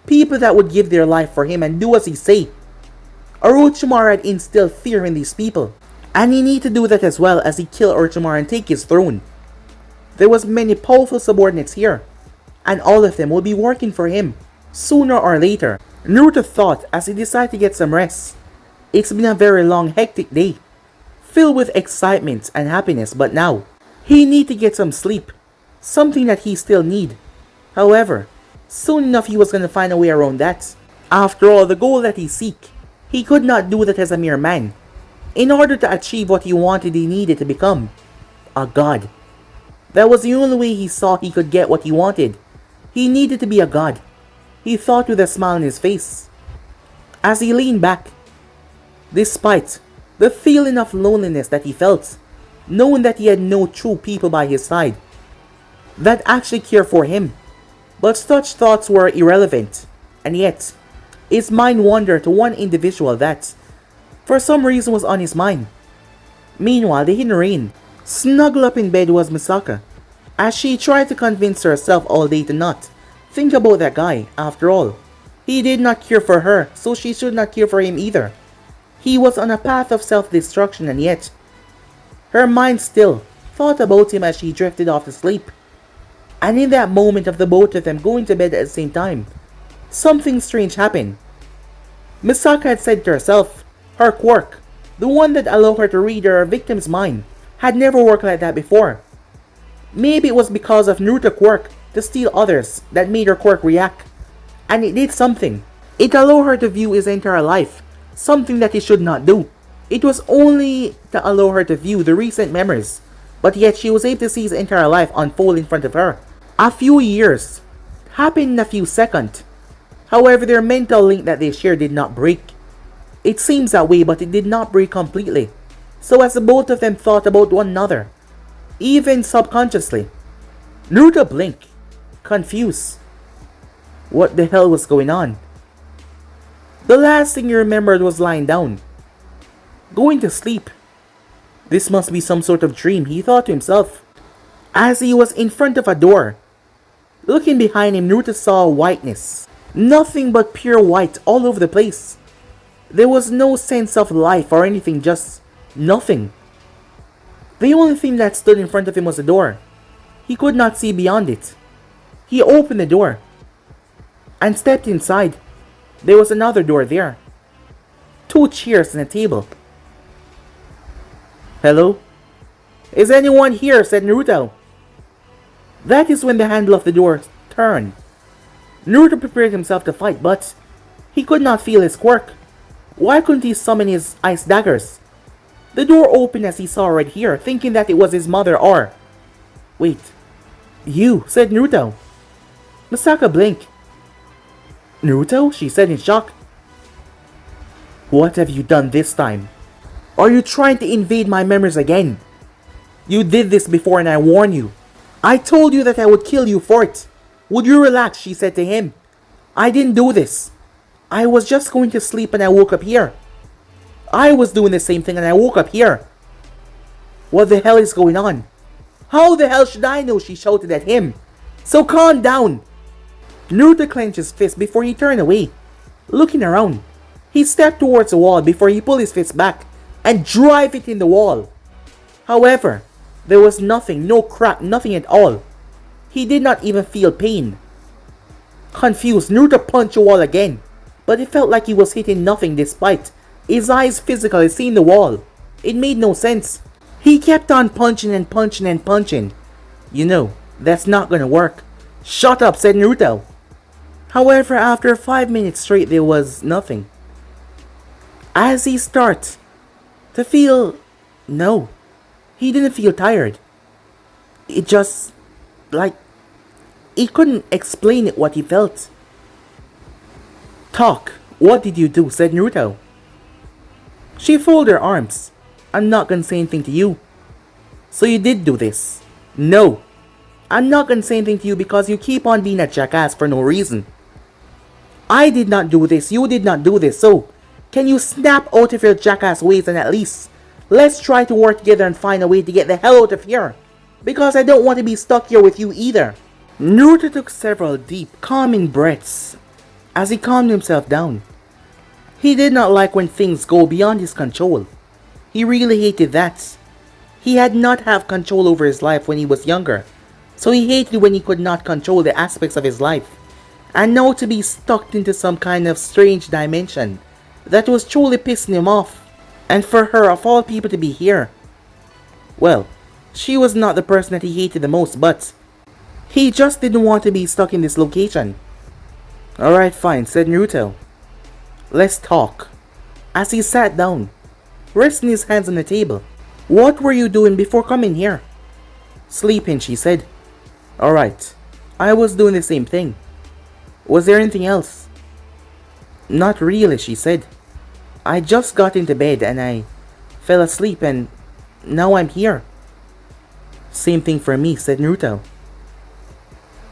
people that would give their life for him and do as he say. Orochimaru had instilled fear in these people, and he needed to do that as well as he kill Orochimaru and take his throne. There was many powerful subordinates here, and all of them will be working for him, sooner or later. Naruto thought as he decided to get some rest. It's been a very long, hectic day, filled with excitement and happiness, but now, he need to get some sleep, something that he still need. However, soon enough he was going to find a way around that. After all, the goal that he seek, he could not do that as a mere man. In order to achieve what he wanted, he needed to become a god. That was the only way he saw he could get what he wanted. He needed to be a god. He thought with a smile on his face. As he leaned back, despite the feeling of loneliness that he felt, knowing that he had no true people by his side that actually cared for him. But such thoughts were irrelevant, and yet, his mind wandered to one individual that, for some reason, was on his mind. Meanwhile, the hidden rain, snuggled up in bed, was Misaka, as she tried to convince herself all day to not think about that guy. After all, he did not care for her, so she should not care for him either. He was on a path of self-destruction, and yet, her mind still thought about him as she drifted off to sleep. And in that moment of the both of them going to bed at the same time, something strange happened. Misaka had said to herself, her quirk, the one that allowed her to read her victim's mind, had never worked like that before. Maybe it was because of Naruto's quirk to steal others that made her quirk react. And it did something. It allowed her to view his entire life, something that he should not do. It was only to allow her to view the recent memories, but yet she was able to see his entire life unfold in front of her. A few years happened in a few seconds. However, their mental link that they shared did not break. It seems that way, but it did not break completely. So as the both of them thought about one another, even subconsciously, Naruto blinked, confused. What the hell was going on? The last thing he remembered was lying down, going to sleep. This must be some sort of dream, he thought to himself. As he was in front of a door, looking behind him, Naruto saw whiteness. Nothing but pure white all over the place. There was no sense of life or anything, just nothing. The only thing that stood in front of him was a door. He could not see beyond it. He opened the door and stepped inside. There was another door there. 2 chairs and a table. Hello? Is anyone here? Said Naruto. That is when the handle of the door turned. Naruto prepared himself to fight, but he could not feel his quirk. Why couldn't he summon his ice daggers? The door opened as he saw right here, thinking that it was his mother or... Wait. You, said Naruto. Misaka blinked. Naruto? She said in shock. What have you done this time? Are you trying to invade my memories again? You did this before and I warned you. I told you that I would kill you for it. Would you relax? She said to him. I didn't do this. I was just going to sleep and I woke up here. I was doing the same thing and I woke up here. What the hell is going on? How the hell should I know? She shouted at him. So calm down. Naruto clenched his fist before he turned away. Looking around, he stepped towards the wall before he pulled his fist back and drive it in the wall. However, there was nothing, no crack, nothing at all. He did not even feel pain. Confused, Naruto punched the wall again, but it felt like he was hitting nothing despite his eyes physically seeing the wall. It made no sense. He kept on punching and punching and punching. You know, that's not gonna work. Shut up, said Naruto. However, after 5 minutes straight, there was nothing. As he started to feel... No, he didn't feel tired. It just... like... he couldn't explain it what he felt. Talk. What did you do? Said Naruto. She folded her arms. I'm not gonna say anything to you. So you did do this? No. I'm not gonna say anything to you because you keep on being a jackass for no reason. I did not do this, you did not do this, so can you snap out of your jackass ways and at least let's try to work together and find a way to get the hell out of here. Because I don't want to be stuck here with you either. Naruto took several deep, calming breaths as he calmed himself down. He did not like when things go beyond his control. He really hated that. He had not have control over his life when he was younger, so he hated when he could not control the aspects of his life. And now to be stuck into some kind of strange dimension that was truly pissing him off. And for her of all people to be here. Well, she was not the person that he hated the most, but he just didn't want to be stuck in this location. Alright, fine, said Naruto. Let's talk. As he sat down, resting his hands on the table. What were you doing before coming here? Sleeping, she said. Alright, I was doing the same thing. Was there anything else? Not really, she said. I just got into bed and I fell asleep and now I'm here. Same thing for me, said Naruto.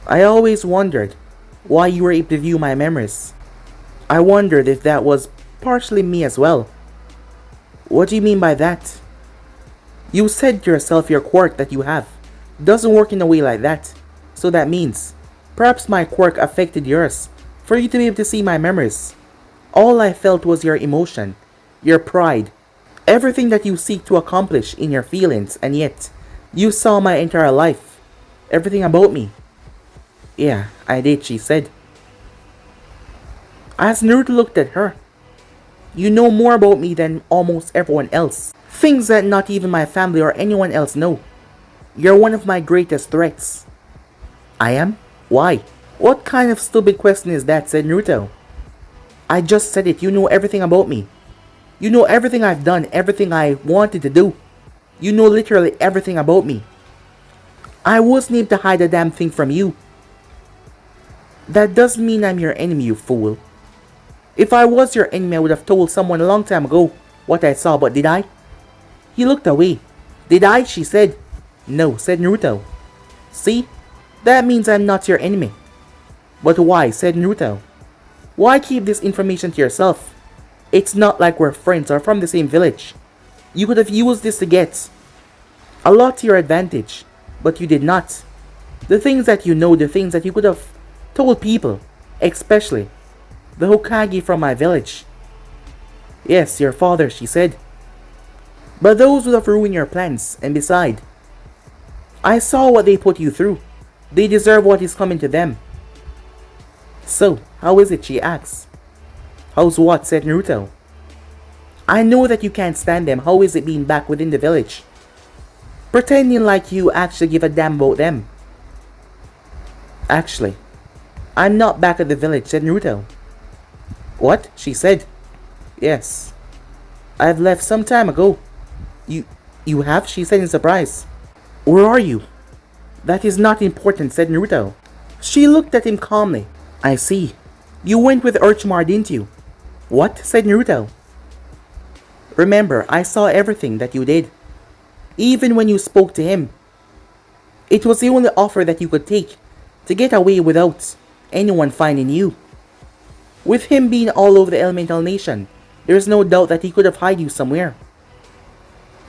I always wondered why you were able to view my memories. I wondered if that was partially me as well. What do you mean by that? You said to yourself your quirk that you have doesn't work in a way like that. So that means perhaps my quirk affected yours for you to be able to see my memories. All I felt was your emotion, your pride, everything that you seek to accomplish in your feelings, and yet you saw my entire life, everything about me. Yeah, I did, she said. As Naruto looked at her, you know more about me than almost everyone else. Things that not even my family or anyone else know. You're one of my greatest threats. I am? Why? What kind of stupid question is that, said Naruto. I just said it, you know everything about me. You know everything I've done, everything I wanted to do. You know literally everything about me. I wasn't able to hide a damn thing from you. That doesn't mean I'm your enemy, you fool. If I was your enemy, I would have told someone a long time ago what I saw, but did I? He looked away. Did I? She said. No, said Naruto. See? That means I'm not your enemy. But why? Said Naruto. Why keep this information to yourself? It's not like we're friends or from the same village. You could have used this to get a lot to your advantage, but you did not. The things that you know, the things that you could have told people, especially the Hokage from my village. Yes, your father, she said. But those would have ruined your plans, and beside, I saw what they put you through. They deserve what is coming to them. So, how is it, she asks. How's what, said Naruto. I know that you can't stand them. How is it being back within the village? Pretending like you actually give a damn about them. Actually, I'm not back at the village, said Naruto. What? She said. Yes. I've left some time ago. You have? She said in surprise. Where are you? That is not important, said Naruto. She looked at him calmly. I see. You went with Orochimaru, didn't you? What? Said Naruto. Remember, I saw everything that you did. Even when you spoke to him. It was the only offer that you could take to get away without anyone finding you. With him being all over the elemental nation, there is no doubt that he could have hid you somewhere.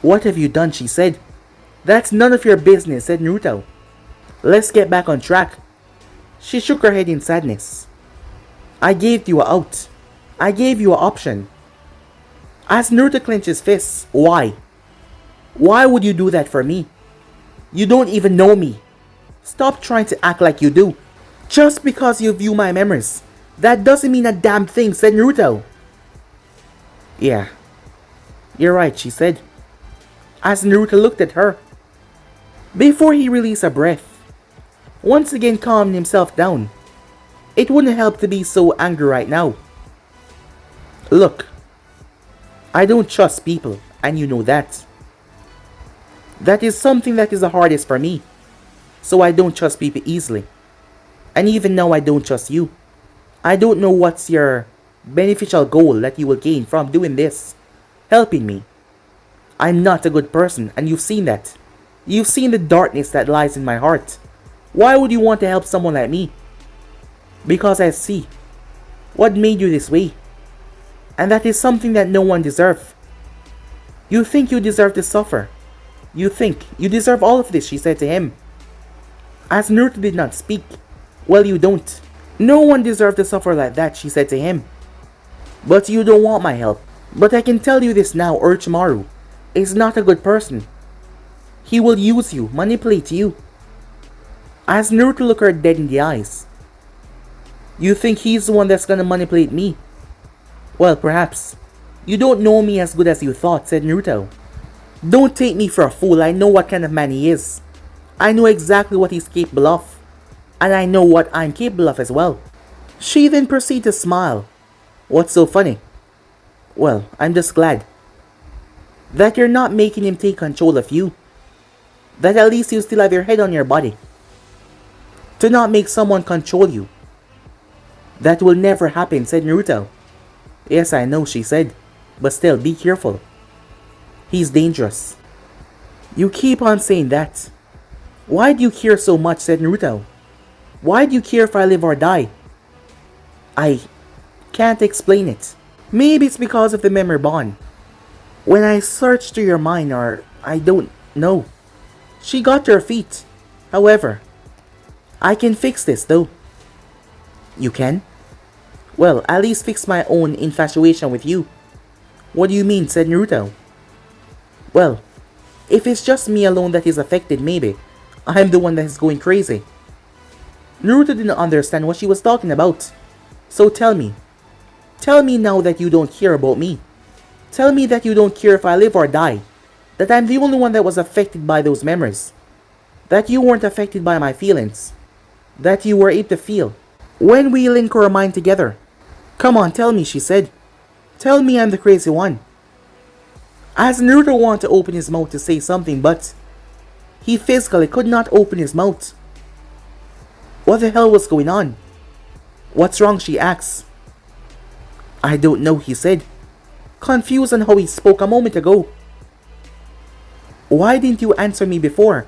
What have you done? She said. That's none of your business, said Naruto. Let's get back on track. She shook her head in sadness. I gave you an out. I gave you an option. As Naruto clenched his fists, why? Why would you do that for me? You don't even know me. Stop trying to act like you do. Just because you view my memories, that doesn't mean a damn thing, said Naruto. Yeah, you're right, she said. As Naruto looked at her, before he released a breath, once again calming himself down. It wouldn't help to be so angry right now. Look, I don't trust people, and you know that. That is something that is the hardest for me. So I don't trust people easily. And even now I don't trust you. I don't know what's your beneficial goal that you will gain from doing this, helping me. I'm not a good person, and you've seen that. You've seen the darkness that lies in my heart. Why would you want to help someone like me? Because I see what made you this way. And that is something that no one deserves. You think you deserve to suffer. You think you deserve all of this, she said to him. As Naruto did not speak. Well, you don't. No one deserves to suffer like that, she said to him. But you don't want my help. But I can tell you this now, Orochimaru is not a good person. He will use you, manipulate you. As Naruto looked her dead in the eyes. You think he's the one that's gonna manipulate me? Well, perhaps. You don't know me as good as you thought, said Naruto. Don't take me for a fool, I know what kind of man he is. I know exactly what he's capable of. And I know what I'm capable of as well. She then proceeded to smile. What's so funny? Well, I'm just glad that you're not making him take control of you. That at least you still have your head on your body. To not make someone control you. That will never happen, said Naruto. Yes, I know, she said. But still, be careful. He's dangerous. You keep on saying that. Why do you care so much, said Naruto. Why do you care if I live or die? I can't explain it. Maybe it's because of the memory bond. When I search through your mind, or I don't know. She got to her feet. However, I can fix this though. You can? Well, at least fix my own infatuation with you. What do you mean, said Naruto. Well, if it's just me alone that is affected, maybe I'm the one that is going crazy. Naruto didn't understand what she was talking about. So tell me now that you don't care about me. Tell me that you don't care if I live or die. That I'm the only one that was affected by those memories. That you weren't affected by my feelings. That you were able to feel when we link our mind together. Come on, tell me, she said. Tell me I'm the crazy one. As Naruto wanted to open his mouth to say something, but he physically could not open his mouth. What the hell was going on? What's wrong, she asked. I don't know, he said, confused on how he spoke a moment ago. Why didn't you answer me before?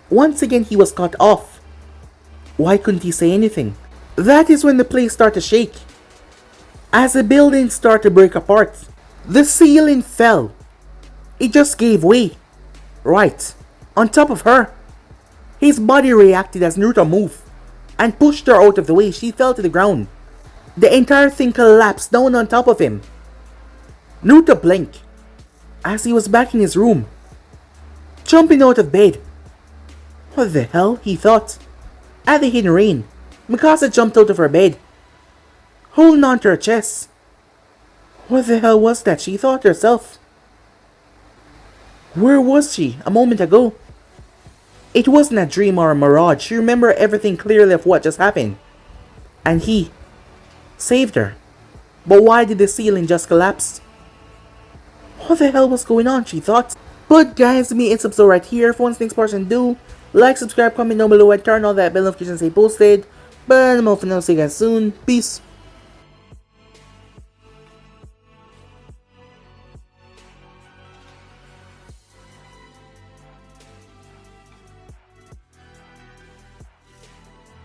Once again he was cut off. Why couldn't he say anything? That is when the place started to shake. As the building started to break apart, the ceiling fell. It just gave way. Right on top of her. His body reacted as Naruto moved and pushed her out of the way. She fell to the ground. The entire thing collapsed down on top of him. Naruto blinked as he was back in his room, jumping out of bed. What the hell, he thought. At the hidden rain, Mikasa jumped out of her bed, holding on to her chest. What the hell was that, she thought herself. Where was she a moment ago? It wasn't a dream or a mirage. She remembered everything clearly of what just happened. And he saved her. But why did the ceiling just collapse? What the hell was going on, she thought. But guys, me it's episode right here. For one things person do, like, subscribe, comment down below, and turn on that bell notification say posted. But I'm off for now, see you guys soon. Peace.